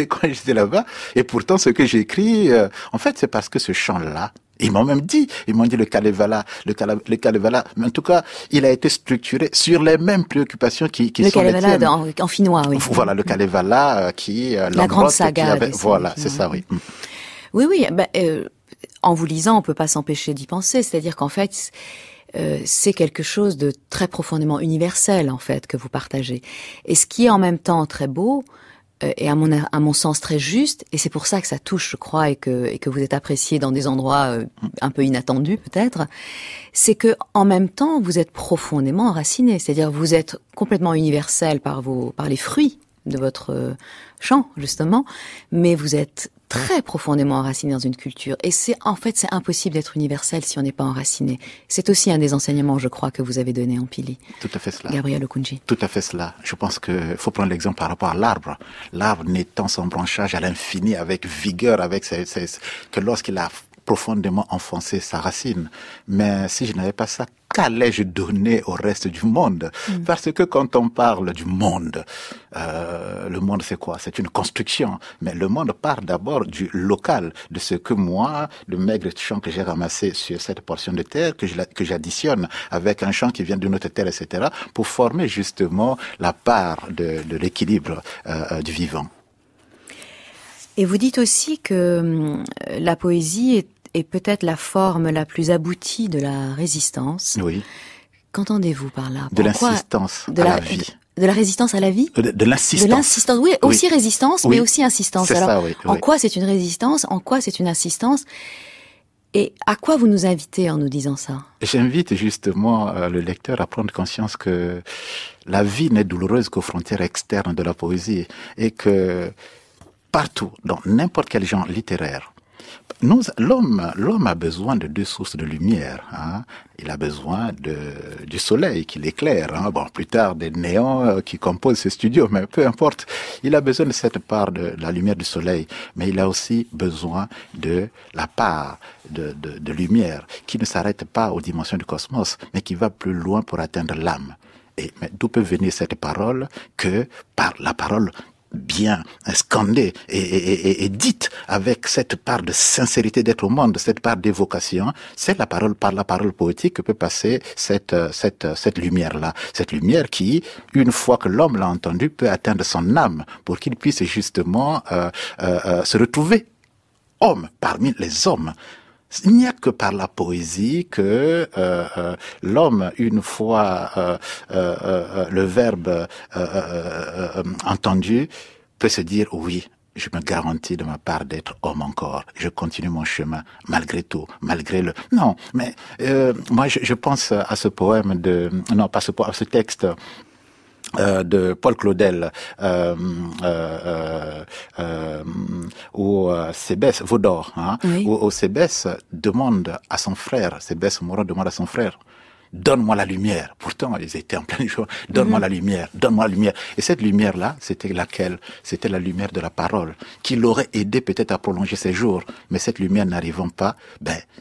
[SPEAKER 3] quand j'étais là-bas, et pourtant ce que j'ai écrit, en fait c'est parce que ce chant-là, ils m'ont dit le Kalevala, mais en tout cas, il a été structuré sur les mêmes préoccupations qui sont les tiennes. Le
[SPEAKER 2] Kalevala en finnois, oui.
[SPEAKER 3] Voilà, le Kalevala qui
[SPEAKER 2] la grande saga.
[SPEAKER 3] voilà, c'est ça, oui.
[SPEAKER 2] Oui, oui. En vous lisant, on peut pas s'empêcher d'y penser. C'est-à-dire qu'en fait, c'est quelque chose de très profondément universel, en fait, que vous partagez. Et ce qui est en même temps très beau, et à mon sens très juste, et c'est pour ça que ça touche, je crois, et que vous êtes apprécié dans des endroits un peu inattendus peut-être, c'est que en même temps vous êtes profondément enraciné, c'est-à-dire vous êtes complètement universel par les fruits de votre chant justement, mais vous êtes très profondément enraciné dans une culture. Et c'est impossible d'être universel si on n'est pas enraciné. C'est aussi un des enseignements, je crois, que vous avez donné en Pili.
[SPEAKER 3] Tout à fait cela.
[SPEAKER 2] Gabriel Okoundji.
[SPEAKER 3] Tout à fait cela. Je pense qu'il faut prendre l'exemple par rapport à l'arbre. L'arbre n'étend son branchage à l'infini avec vigueur, que lorsqu'il a profondément enfoncé sa racine. Mais si je n'avais pas ça, qu'allais-je donner au reste du monde? Parce que quand on parle du monde, le monde c'est quoi? C'est une construction. Mais le monde part d'abord du local, de ce que moi, le maigre champ que j'ai ramassé sur cette portion de terre, que j'additionne avec un champ qui vient d'une autre terre, etc., pour former justement la part de l'équilibre du vivant.
[SPEAKER 2] Et vous dites aussi que la poésie est peut-être la forme la plus aboutie de la résistance.
[SPEAKER 3] Oui.
[SPEAKER 2] Qu'entendez-vous par là?
[SPEAKER 3] De l'insistance à la vie.
[SPEAKER 2] De la résistance à la vie?
[SPEAKER 3] De l'insistance.
[SPEAKER 2] De l'insistance, oui, aussi oui. Résistance,
[SPEAKER 3] oui.
[SPEAKER 2] Mais aussi insistance.
[SPEAKER 3] C'est
[SPEAKER 2] alors,
[SPEAKER 3] ça, oui,
[SPEAKER 2] en quoi c'est une résistance? En quoi c'est une insistance? Et à quoi vous nous invitez en nous disant ça?
[SPEAKER 3] J'invite justement le lecteur à prendre conscience que la vie n'est douloureuse qu'aux frontières externes de la poésie et que partout, dans n'importe quel genre littéraire, l'homme a besoin de deux sources de lumière. Hein. Il a besoin du soleil qui l'éclaire. Hein. Bon, plus tard des néons qui composent ce studio, mais peu importe. Il a besoin de cette part de la lumière du soleil, mais il a aussi besoin de la part de lumière qui ne s'arrête pas aux dimensions du cosmos, mais qui va plus loin pour atteindre l'âme. Mais d'où peut venir cette parole que par la parole bien scandée et dite avec cette part de sincérité d'être au monde, cette part d'évocation, c'est par la parole poétique que peut passer cette lumière-là. Cette lumière qui, une fois que l'homme l'a entendue, peut atteindre son âme pour qu'il puisse justement se retrouver homme parmi les hommes. Il n'y a que par la poésie que l'homme, une fois le verbe entendu, peut se dire oui, je me garantis de ma part d'être homme encore. Je continue mon chemin malgré tout, malgré le... Non, mais moi je pense à ce poème à ce texte de Paul Claudel où Sébès Vaudor, oui. où Sébès demande à son frère, Sébès Morin demande à son frère, donne-moi la lumière. Pourtant, ils étaient en plein jour. Donne-moi la lumière, donne-moi la lumière. Et cette lumière-là, c'était laquelle? C'était la lumière de la parole, qui l'aurait aidé peut-être à prolonger ses jours. Mais cette lumière n'arrivant pas,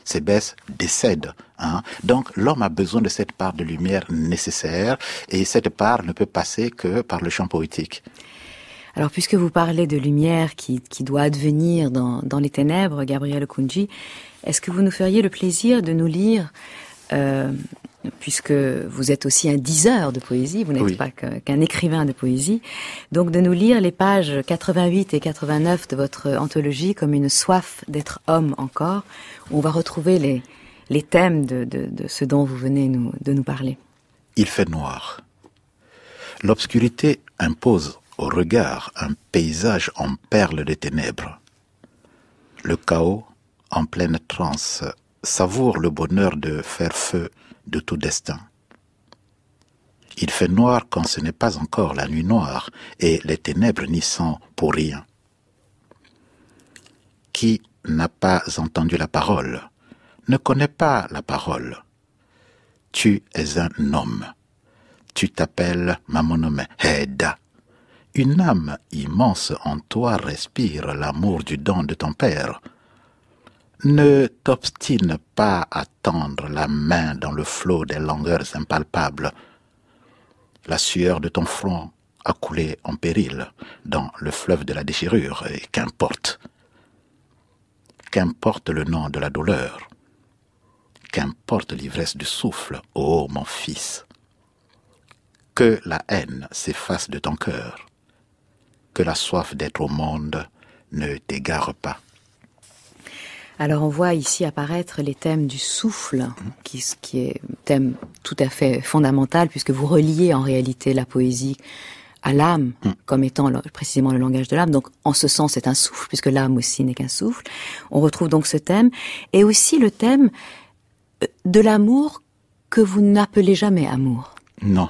[SPEAKER 3] Sébès décède. Hein? Donc, l'homme a besoin de cette part de lumière nécessaire, et cette part ne peut passer que par le chant poétique.
[SPEAKER 2] Alors, puisque vous parlez de lumière qui doit advenir dans les ténèbres, Gabriel Okoundji, est-ce que vous nous feriez le plaisir de nous lire puisque vous êtes aussi un diseur de poésie, vous n'êtes oui. pas qu'un écrivain de poésie, donc de nous lire les pages 88 et 89 de votre anthologie comme une soif d'être homme encore, où on va retrouver les thèmes de ce dont vous venez de nous parler.
[SPEAKER 3] Il fait noir. L'obscurité impose au regard un paysage en perles de ténèbres. Le chaos, en pleine transe, savoure le bonheur de faire feu de tout destin. Il fait noir quand ce n'est pas encore la nuit noire et les ténèbres n'y sont pour rien. Qui n'a pas entendu la parole ne connaît pas la parole. Tu es un homme. Tu t'appelles Mamonome Heda. Une âme immense en toi respire l'amour du don de ton père. Ne t'obstine pas à tendre la main dans le flot des langueurs impalpables. La sueur de ton front a coulé en péril dans le fleuve de la déchirure, et qu'importe. Qu'importe le nom de la douleur. Qu'importe l'ivresse du souffle, ô mon fils. Que la haine s'efface de ton cœur. Que la soif d'être au monde ne t'égare pas.
[SPEAKER 2] Alors on voit ici apparaître les thèmes du souffle, qui est un thème tout à fait fondamental, puisque vous reliez en réalité la poésie à l'âme, comme étant précisément le langage de l'âme. Donc en ce sens c'est un souffle, puisque l'âme aussi n'est qu'un souffle. On retrouve donc ce thème, et aussi le thème de l'amour que vous n'appelez jamais amour.
[SPEAKER 3] Non.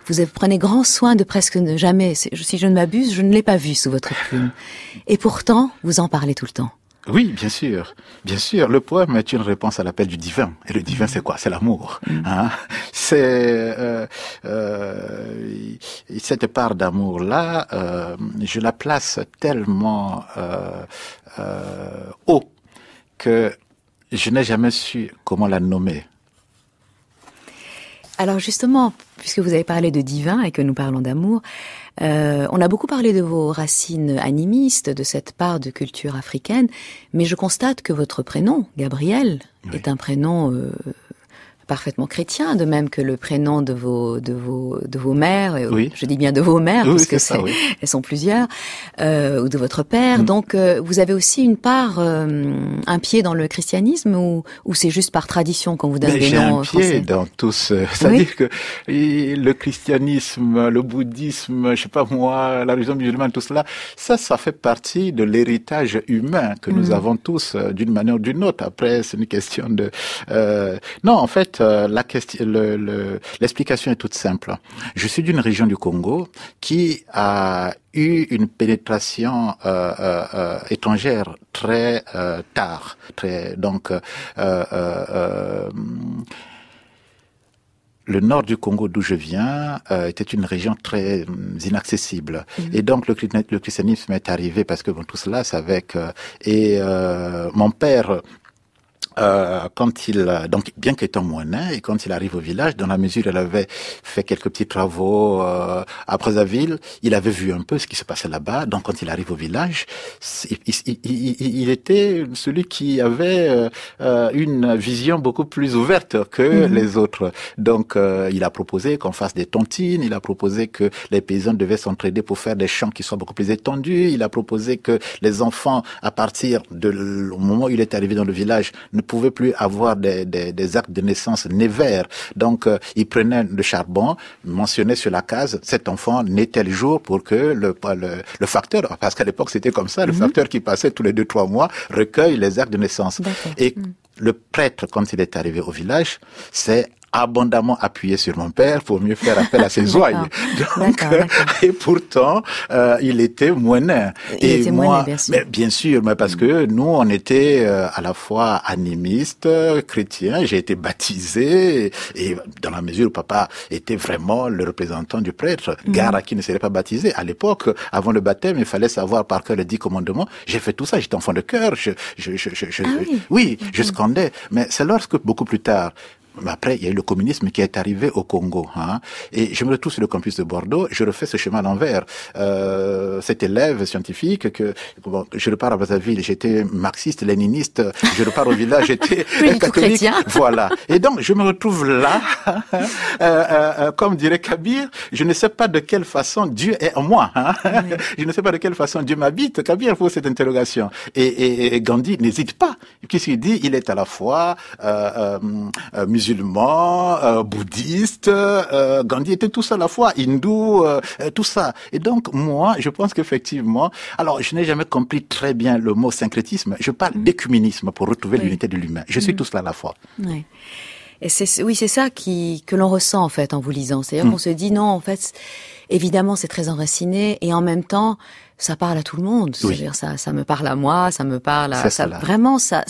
[SPEAKER 2] Vous prenez grand soin de presque ne jamais, si je ne m'abuse, je ne l'ai pas vu sous votre plume. Et pourtant, vous en parlez tout le temps.
[SPEAKER 3] Oui, bien sûr. Bien sûr. Le poème est une réponse à l'appel du divin. Et le divin, c'est quoi? C'est l'amour. Hein? C'est cette part d'amour-là, je la place tellement haut que je n'ai jamais su comment la nommer.
[SPEAKER 2] Alors justement, puisque vous avez parlé de divin et que nous parlons d'amour, on a beaucoup parlé de vos racines animistes, de cette part de culture africaine, mais je constate que votre prénom, Gabriel, est un prénom parfaitement chrétien, de même que le prénom de vos mères, je dis bien de vos mères, parce que elles sont plusieurs, ou de votre père. Donc vous avez aussi une part, un pied dans le christianisme, ou c'est juste par tradition qu'on vous donne des noms français?
[SPEAKER 3] J'ai un pied dans tous, c'est-à-dire que le christianisme, le bouddhisme, je sais pas moi, la religion musulmane, tout cela, ça fait partie de l'héritage humain que nous avons tous d'une manière ou d'une autre. Après, c'est une question de non, en fait, l'explication est toute simple. Je suis d'une région du Congo qui a eu une pénétration étrangère très tard. Le nord du Congo, d'où je viens, était une région très inaccessible. Et donc, le christianisme est arrivé parce que tout cela, c'est avec... mon père... donc bien qu'étant moineau, et quand il arrive au village, dans la mesure où il avait fait quelques petits travaux à Brazzaville, il avait vu un peu ce qui se passait là-bas. Donc quand il arrive au village, il était celui qui avait une vision beaucoup plus ouverte que les autres. Donc il a proposé qu'on fasse des tontines, il a proposé que les paysans devaient s'entraider pour faire des champs qui soient beaucoup plus étendus, il a proposé que les enfants, à partir au moment où il est arrivé dans le village, ne pouvaient plus avoir des actes de naissance nés verts. Donc, il prenait le charbon, mentionnait sur la case, cet enfant naît tel jour pour que le facteur, parce qu'à l'époque c'était comme ça, le facteur qui passait tous les 2-3 mois recueille les actes de naissance. Et le prêtre, quand il est arrivé au village, c'est abondamment appuyé sur mon père pour mieux faire appel à ses ouailles. Et pourtant, il était moineau. Et moi, bien sûr. Mais bien sûr, mais parce que nous, on était à la fois animistes, chrétiens. J'ai été baptisé, et dans la mesure où papa était vraiment le représentant du prêtre, gare à qui ne serait pas baptisé. À l'époque, avant le baptême, il fallait savoir par cœur les 10 commandements. J'ai fait tout ça, j'étais enfant de cœur, je scandais. Mais c'est lorsque, beaucoup plus tard, après, il y a eu le communisme qui est arrivé au Congo, et je me retrouve sur le campus de Bordeaux, je refais ce chemin à l'envers. Cet élève scientifique je repars à Brazzaville, j'étais marxiste, léniniste, je repars au village, j'étais catholique. Voilà. Et donc, je me retrouve là, comme dirait Kabir, je ne sais pas de quelle façon Dieu est en moi, Je ne sais pas de quelle façon Dieu m'habite. Kabir pose cette interrogation. Et Gandhi n'hésite pas. Qu'est-ce qu'il dit? Il est à la fois, musulman, bouddhiste, Gandhi était tout ça à la fois, hindou, tout ça. Et donc, moi, je pense qu'effectivement, alors, je n'ai jamais compris très bien le mot syncrétisme. Je parle d'écuménisme pour retrouver l'unité de l'humain. Je suis tout cela à la fois.
[SPEAKER 2] Oui. Et c'est ça que l'on ressent, en fait, en vous lisant. C'est-à-dire qu'on se dit, non, en fait, évidemment, c'est très enraciné, et en même temps, ça parle à tout le monde. C'est-à-dire, ça me parle à moi, ça me parle à, vraiment, ça,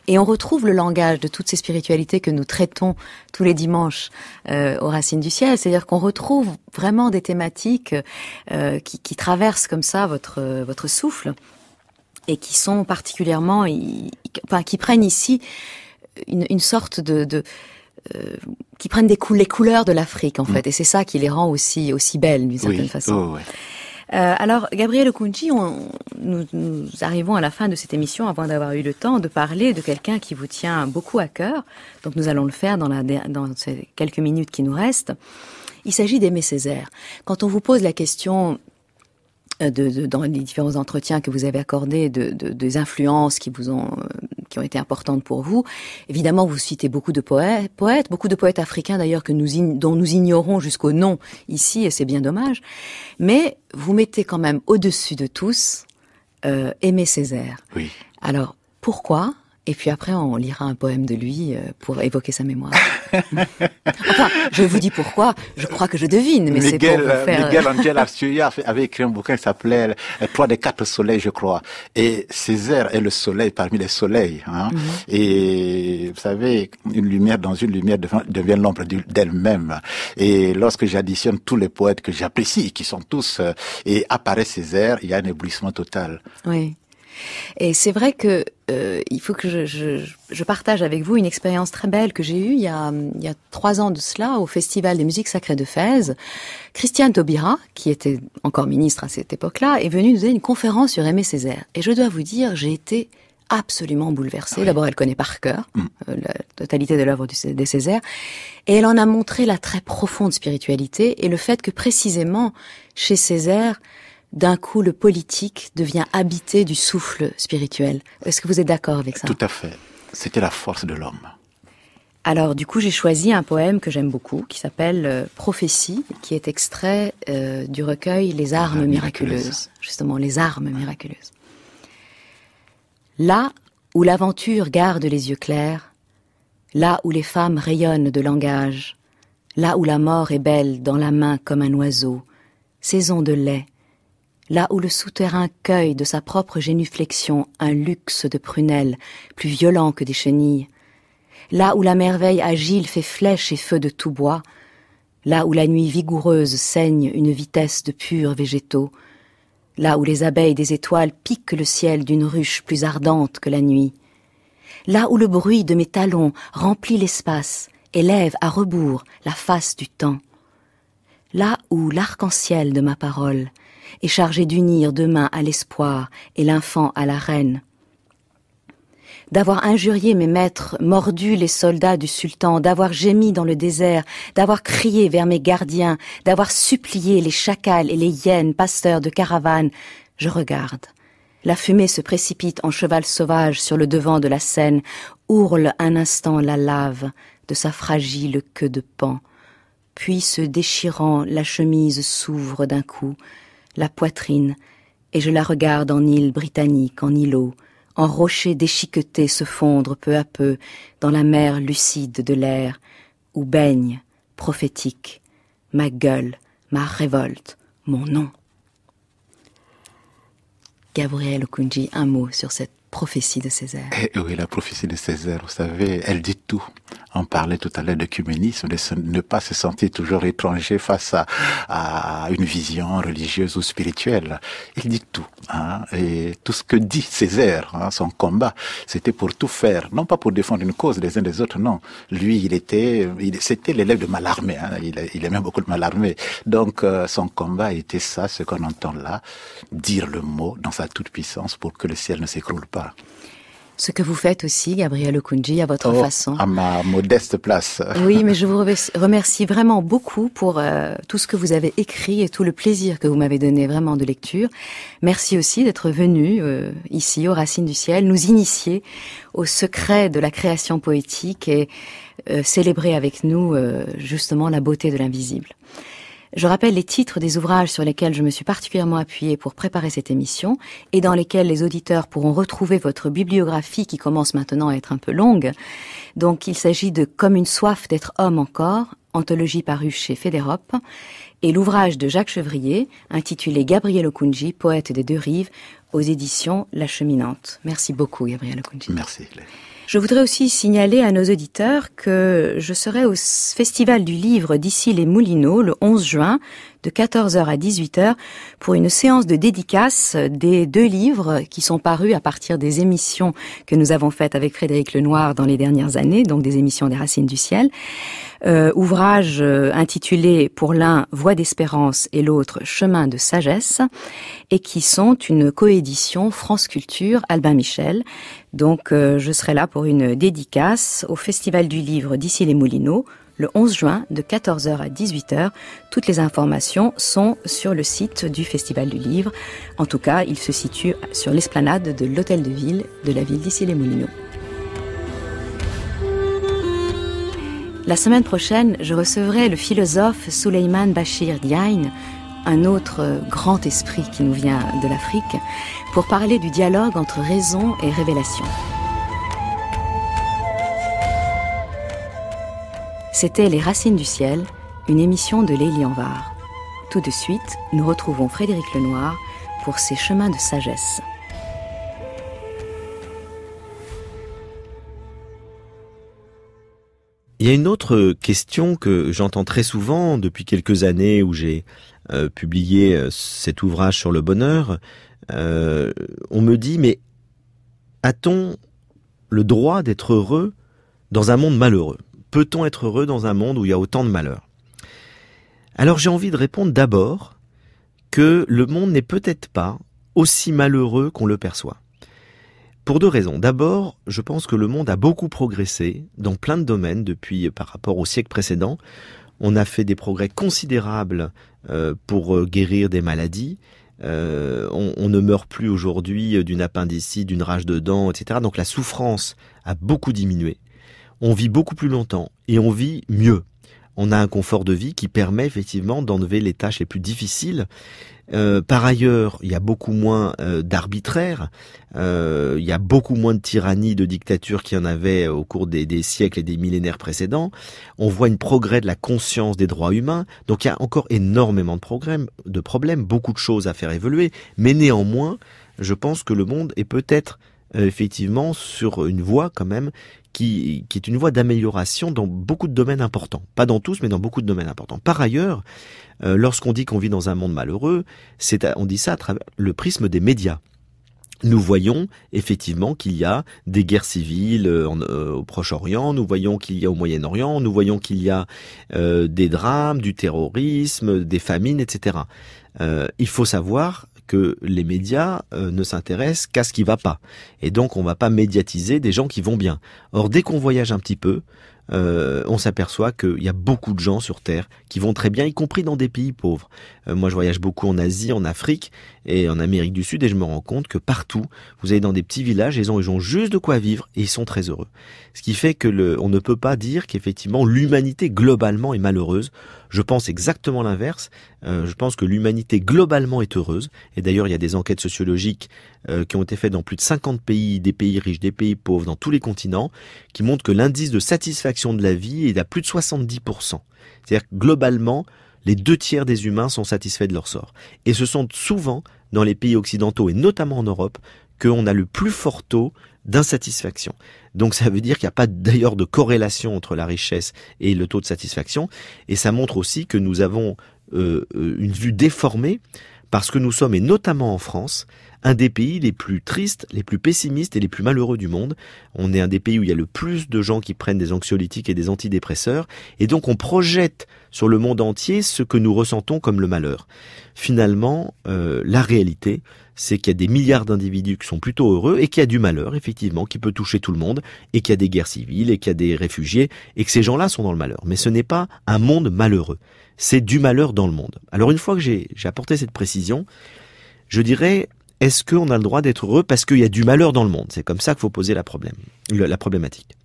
[SPEAKER 2] et on retrouve le langage de toutes ces spiritualités que nous traitons tous les dimanches, aux Racines du Ciel. C'est-à-dire qu'on retrouve vraiment des thématiques, qui traversent comme ça votre souffle, et qui sont particulièrement, qui prennent ici une sorte qui prennent les couleurs de l'Afrique, en fait, et c'est ça qui les rend aussi belles d'une certaine façon. Alors, Gabriel Okoundji, nous arrivons à la fin de cette émission avant d'avoir eu le temps de parler de quelqu'un qui vous tient beaucoup à cœur. Donc, nous allons le faire dans ces quelques minutes qui nous restent. Il s'agit d'Aimé Césaire. Quand on vous pose la question dans les différents entretiens que vous avez accordés des influences qui vous ont qui ont été importantes pour vous. Évidemment, vous citez beaucoup de poètes, beaucoup de poètes africains d'ailleurs dont nous ignorons jusqu'au nom ici, et c'est bien dommage. Mais vous mettez quand même au-dessus de tous Aimé Césaire.
[SPEAKER 3] Oui.
[SPEAKER 2] Alors, pourquoi ? Et puis après, on lira un poème de lui pour évoquer sa mémoire. Enfin, je vous dis pourquoi, je crois que je devine, mais c'est pour vous faire...
[SPEAKER 3] Miguel Angel Arcueya avait écrit un bouquin qui s'appelait « 3 des 4 soleils », je crois. Et Césaire est le soleil parmi les soleils. Et vous savez, une lumière dans une lumière devient l'ombre d'elle-même. Et lorsque j'additionne tous les poètes que j'apprécie, qui sont tous... et apparaît Césaire, il y a un éblouissement total.
[SPEAKER 2] Oui. Et c'est vrai que il faut que je partage avec vous une expérience très belle que j'ai eue il y a 3 ans de cela au Festival des musiques sacrées de Fès. Christiane Taubira, qui était encore ministre à cette époque-là, est venue nous donner une conférence sur Aimé Césaire. Et je dois vous dire, j'ai été absolument bouleversée. D'abord, elle connaît par cœur la totalité de l'œuvre des Césaire, et elle en a montré la très profonde spiritualité et le fait que précisément chez Césaire, d'un coup, le politique devient habité du souffle spirituel. Est-ce que vous êtes d'accord avec ça ?
[SPEAKER 3] Tout à fait. C'était la force de l'homme.
[SPEAKER 2] Alors, du coup, j'ai choisi un poème que j'aime beaucoup, qui s'appelle Prophétie, qui est extrait du recueil Les armes miraculeuses. Justement, les armes miraculeuses. Là où l'aventure garde les yeux clairs, là où les femmes rayonnent de langage, là où la mort est belle dans la main comme un oiseau, saison de lait, là où le souterrain cueille de sa propre génuflexion un luxe de prunelles plus violent que des chenilles, là où la merveille agile fait flèche et feu de tout bois, là où la nuit vigoureuse saigne une vitesse de purs végétaux, là où les abeilles des étoiles piquent le ciel d'une ruche plus ardente que la nuit, là où le bruit de mes talons remplit l'espace et lève à rebours la face du temps, là où l'arc-en-ciel de ma parole est chargé d'unir demain à l'espoir et l'infant à la reine. D'avoir injurié mes maîtres, mordu les soldats du sultan, d'avoir gémi dans le désert, d'avoir crié vers mes gardiens, d'avoir supplié les chacals et les hyènes, pasteurs de caravanes, je regarde. La fumée se précipite en cheval sauvage sur le devant de la scène, ourle un instant la lave de sa fragile queue de paon. Puis, se déchirant, la chemise s'ouvre d'un coup, la poitrine, et je la regarde en île britannique, en îlot, en rochers déchiquetés se fondre peu à peu dans la mer lucide de l'air, où baigne, prophétique, ma gueule, ma révolte, mon nom. Gabriel Okoundji, un mot sur cette prophétie de Césaire.
[SPEAKER 3] Oui, la prophétie de Césaire, vous savez, elle dit tout. On parlait tout à l'heure d'œcuménisme, de ne pas se sentir toujours étranger face à une vision religieuse ou spirituelle. Il dit tout. Et tout ce que dit Césaire, son combat, c'était pour tout faire. Non pas pour défendre une cause des uns des autres, non. Lui, c'était l'élève de Mallarmé. Il aimait beaucoup de Mallarmé. Donc, son combat était ça, ce qu'on entend là, dire le mot dans sa toute puissance pour que le ciel ne s'écroule pas.
[SPEAKER 2] Ce que vous faites aussi, Gabriel Okoundji, à votre façon.
[SPEAKER 3] À ma modeste place.
[SPEAKER 2] Oui, mais je vous remercie vraiment beaucoup pour tout ce que vous avez écrit et tout le plaisir que vous m'avez donné vraiment de lecture. Merci aussi d'être venu ici, aux Racines du Ciel, nous initier au secret de la création poétique et célébrer avec nous justement la beauté de l'invisible. Je rappelle les titres des ouvrages sur lesquels je me suis particulièrement appuyée pour préparer cette émission et dans lesquels les auditeurs pourront retrouver votre bibliographie qui commence maintenant à être un peu longue. Donc il s'agit de Comme une soif d'être homme encore, anthologie parue chez Fédérop, et l'ouvrage de Jacques Chevrier intitulé Gabriel Okoundji, poète des deux rives, aux éditions La Cheminante. Merci beaucoup Gabriel Okoundji.
[SPEAKER 3] Merci.
[SPEAKER 2] Je voudrais aussi signaler à nos auditeurs que je serai au Festival du Livre d'Issy-les-Moulineaux le 11 juin de 14h à 18h pour une séance de dédicace des 2 livres qui sont parus à partir des émissions que nous avons faites avec Frédéric Lenoir dans les dernières années, donc des émissions des Racines du Ciel. Ouvrage intitulé pour l'un Voix d'espérance et l'autre Chemin de sagesse, et qui sont une coédition France Culture Albin Michel. Donc je serai là pour une dédicace au Festival du Livre d'Issy-les-Moulineaux le 11 juin de 14h à 18h. Toutes les informations sont sur le site du Festival du Livre. En tout cas, il se situe sur l'esplanade de l'Hôtel de Ville de la ville d'Issy-les-Moulineaux. La semaine prochaine, je recevrai le philosophe Souleymane Bachir Diagne, un autre grand esprit qui nous vient de l'Afrique, pour parler du dialogue entre raison et révélation. C'était Les Racines du ciel, une émission de Lélie Anvar. Tout de suite, nous retrouvons Frédéric Lenoir pour ses chemins de sagesse.
[SPEAKER 5] Il y a une autre question que j'entends très souvent depuis quelques années où j'ai publié cet ouvrage sur le bonheur. On me dit, mais a-t-on le droit d'être heureux dans un monde malheureux ? Peut-on être heureux dans un monde où il y a autant de malheur ? Alors j'ai envie de répondre d'abord que le monde n'est peut-être pas aussi malheureux qu'on le perçoit. Pour deux raisons. D'abord, je pense que le monde a beaucoup progressé dans plein de domaines depuis par rapport au siècle précédent. On a fait des progrès considérables pour guérir des maladies. On ne meurt plus aujourd'hui d'une appendicite, d'une rage de dents, etc. Donc la souffrance a beaucoup diminué. On vit beaucoup plus longtemps et on vit mieux. On a un confort de vie qui permet effectivement d'enlever les tâches les plus difficiles. Par ailleurs, il y a beaucoup moins d'arbitraire, il y a beaucoup moins de tyrannie, de dictature qu'il y en avait au cours des siècles et des millénaires précédents. On voit une progrès de la conscience des droits humains. Donc il y a encore énormément de problèmes, beaucoup de choses à faire évoluer. Mais néanmoins, je pense que le monde est peut-être effectivement sur une voie quand même qui est une voie d'amélioration dans beaucoup de domaines importants. Pas dans tous, mais dans beaucoup de domaines importants. Par ailleurs, lorsqu'on dit qu'on vit dans un monde malheureux, on dit ça à travers le prisme des médias. Nous voyons effectivement qu'il y a des guerres civiles au Proche-Orient, nous voyons qu'il y a au Moyen-Orient, nous voyons qu'il y a des drames, du terrorisme, des famines, etc. Il faut savoir que les médias ne s'intéressent qu'à ce qui va pas. Et donc, on va pas médiatiser des gens qui vont bien. Or, dès qu'on voyage un petit peu, on s'aperçoit qu'il y a beaucoup de gens sur Terre qui vont très bien, y compris dans des pays pauvres. Moi, je voyage beaucoup en Asie, en Afrique et en Amérique du Sud et je me rends compte que partout, vous allez dans des petits villages, les gens ils ont juste de quoi vivre et ils sont très heureux. Ce qui fait que on ne peut pas dire qu'effectivement l'humanité globalement est malheureuse. Je pense exactement l'inverse. Je pense que l'humanité globalement est heureuse. Et d'ailleurs, il y a des enquêtes sociologiques qui ont été faites dans plus de 50 pays, des pays riches, des pays pauvres, dans tous les continents, qui montrent que l'indice de satisfaction de la vie est à plus de 70%. C'est-à-dire que globalement, les 2/3 des humains sont satisfaits de leur sort. Et ce sont souvent dans les pays occidentaux, et notamment en Europe, qu'on a le plus fort taux d'insatisfaction. Donc ça veut dire qu'il n'y a pas d'ailleurs de corrélation entre la richesse et le taux de satisfaction. Et ça montre aussi que nous avons une vue déformée parce que nous sommes, et notamment en France, un des pays les plus tristes, les plus pessimistes et les plus malheureux du monde. On est un des pays où il y a le plus de gens qui prennent des anxiolytiques et des antidépresseurs. Et donc on projette sur le monde entier ce que nous ressentons comme le malheur. Finalement, la réalité, c'est qu'il y a des milliards d'individus qui sont plutôt heureux et qu'il y a du malheur, effectivement, qui peut toucher tout le monde, et qu'il y a des guerres civiles, et qu'il y a des réfugiés, et que ces gens-là sont dans le malheur. Mais ce n'est pas un monde malheureux. C'est du malheur dans le monde. Alors une fois que j'ai apporté cette précision, je dirais, est-ce qu'on a le droit d'être heureux parce qu'il y a du malheur dans le monde ? C'est comme ça qu'il faut poser la problématique.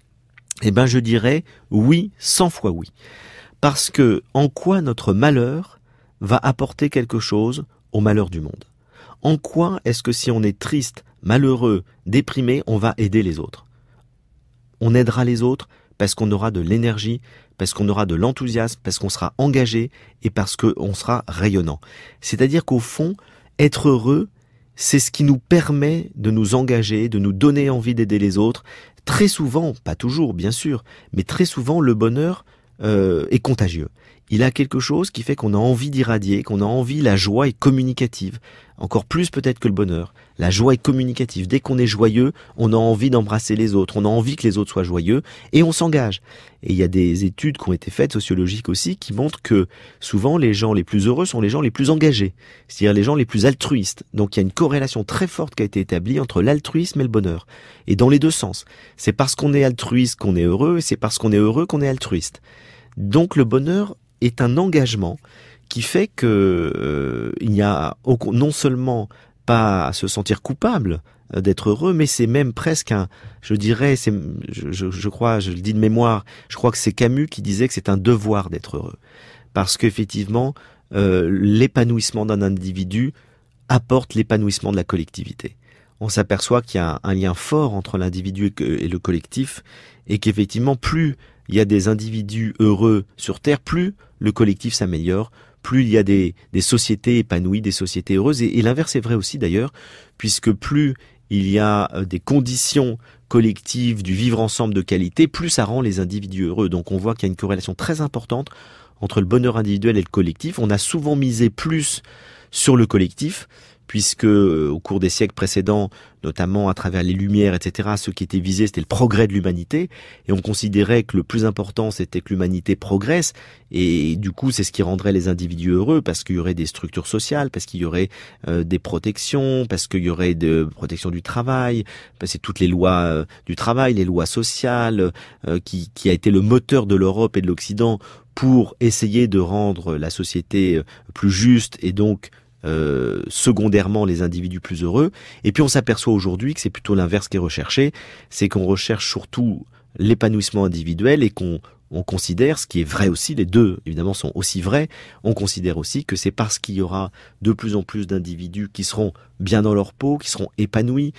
[SPEAKER 5] Eh bien, je dirais oui, 100 fois oui. Parce que en quoi notre malheur va apporter quelque chose au malheur du monde ? En quoi est-ce que si on est triste, malheureux, déprimé, on va aider les autres ? On aidera les autres parce qu'on aura de l'énergie, parce qu'on aura de l'enthousiasme, parce qu'on sera engagé et parce qu'on sera rayonnant. C'est-à-dire qu'au fond, être heureux, c'est ce qui nous permet de nous engager, de nous donner envie d'aider les autres. Très souvent, pas toujours bien sûr, mais très souvent le bonheur est contagieux. Il a quelque chose qui fait qu'on a envie d'irradier, qu'on a envie, la joie est communicative. Encore plus peut-être que le bonheur. La joie est communicative. Dès qu'on est joyeux, on a envie d'embrasser les autres, on a envie que les autres soient joyeux et on s'engage. Et il y a des études qui ont été faites, sociologiques aussi, qui montrent que souvent les gens les plus heureux sont les gens les plus engagés, c'est-à-dire les gens les plus altruistes. Donc il y a une corrélation très forte qui a été établie entre l'altruisme et le bonheur. Et dans les deux sens. C'est parce qu'on est altruiste qu'on est heureux et c'est parce qu'on est heureux qu'on est altruiste. Donc le bonheur est un engagement qui fait que il y a non seulement pas à se sentir coupable d'être heureux, mais c'est même presque je crois, je le dis de mémoire, je crois que c'est Camus qui disait que c'est un devoir d'être heureux. Parce qu'effectivement, l'épanouissement d'un individu apporte l'épanouissement de la collectivité. On s'aperçoit qu'il y a un lien fort entre l'individu et le collectif, et qu'effectivement, plus il y a des individus heureux sur Terre, plus le collectif s'améliore, plus il y a des sociétés épanouies, des sociétés heureuses, et l'inverse est vrai aussi d'ailleurs, puisque plus il y a des conditions collectives du vivre ensemble de qualité, plus ça rend les individus heureux. Donc on voit qu'il y a une corrélation très importante entre le bonheur individuel et le collectif. On a souvent misé plus sur le collectif, puisque au cours des siècles précédents, notamment à travers les Lumières, etc., ce qui était visé, c'était le progrès de l'humanité, et on considérait que le plus important, c'était que l'humanité progresse, et du coup, c'est ce qui rendrait les individus heureux, parce qu'il y aurait des structures sociales, parce qu'il y aurait des protections, parce qu'il y aurait de protection du travail, parce que c'est toutes les lois du travail, les lois sociales, qui a été le moteur de l'Europe et de l'Occident pour essayer de rendre la société plus juste, et donc secondairement les individus plus heureux. Et puis on s'aperçoit aujourd'hui que c'est plutôt l'inverse qui est recherché, c'est qu'on recherche surtout l'épanouissement individuel, et qu'on considère, ce qui est vrai aussi, les deux évidemment sont aussi vrais, on considère aussi que c'est parce qu'il y aura de plus en plus d'individus qui seront bien dans leur peau, qui seront épanouis,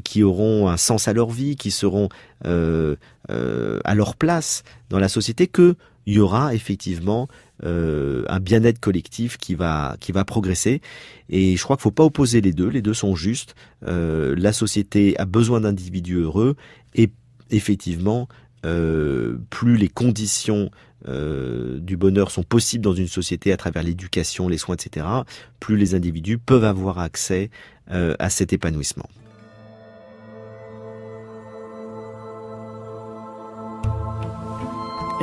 [SPEAKER 5] qui auront un sens à leur vie, qui seront à leur place dans la société, que il y aura effectivement un bien-être collectif qui va progresser. Et je crois qu'il ne faut pas opposer les deux sont justes. La société a besoin d'individus heureux, et effectivement, plus les conditions du bonheur sont possibles dans une société à travers l'éducation, les soins, etc., plus les individus peuvent avoir accès à cet épanouissement.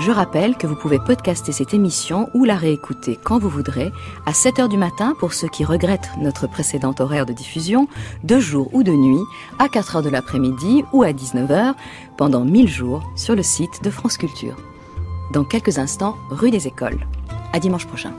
[SPEAKER 2] Je rappelle que vous pouvez podcaster cette émission ou la réécouter quand vous voudrez, à 7h du matin pour ceux qui regrettent notre précédent horaire de diffusion, de jour ou de nuit, à 4h de l'après-midi ou à 19h, pendant 1000 jours sur le site de France Culture. Dans quelques instants, rue des Écoles. À dimanche prochain.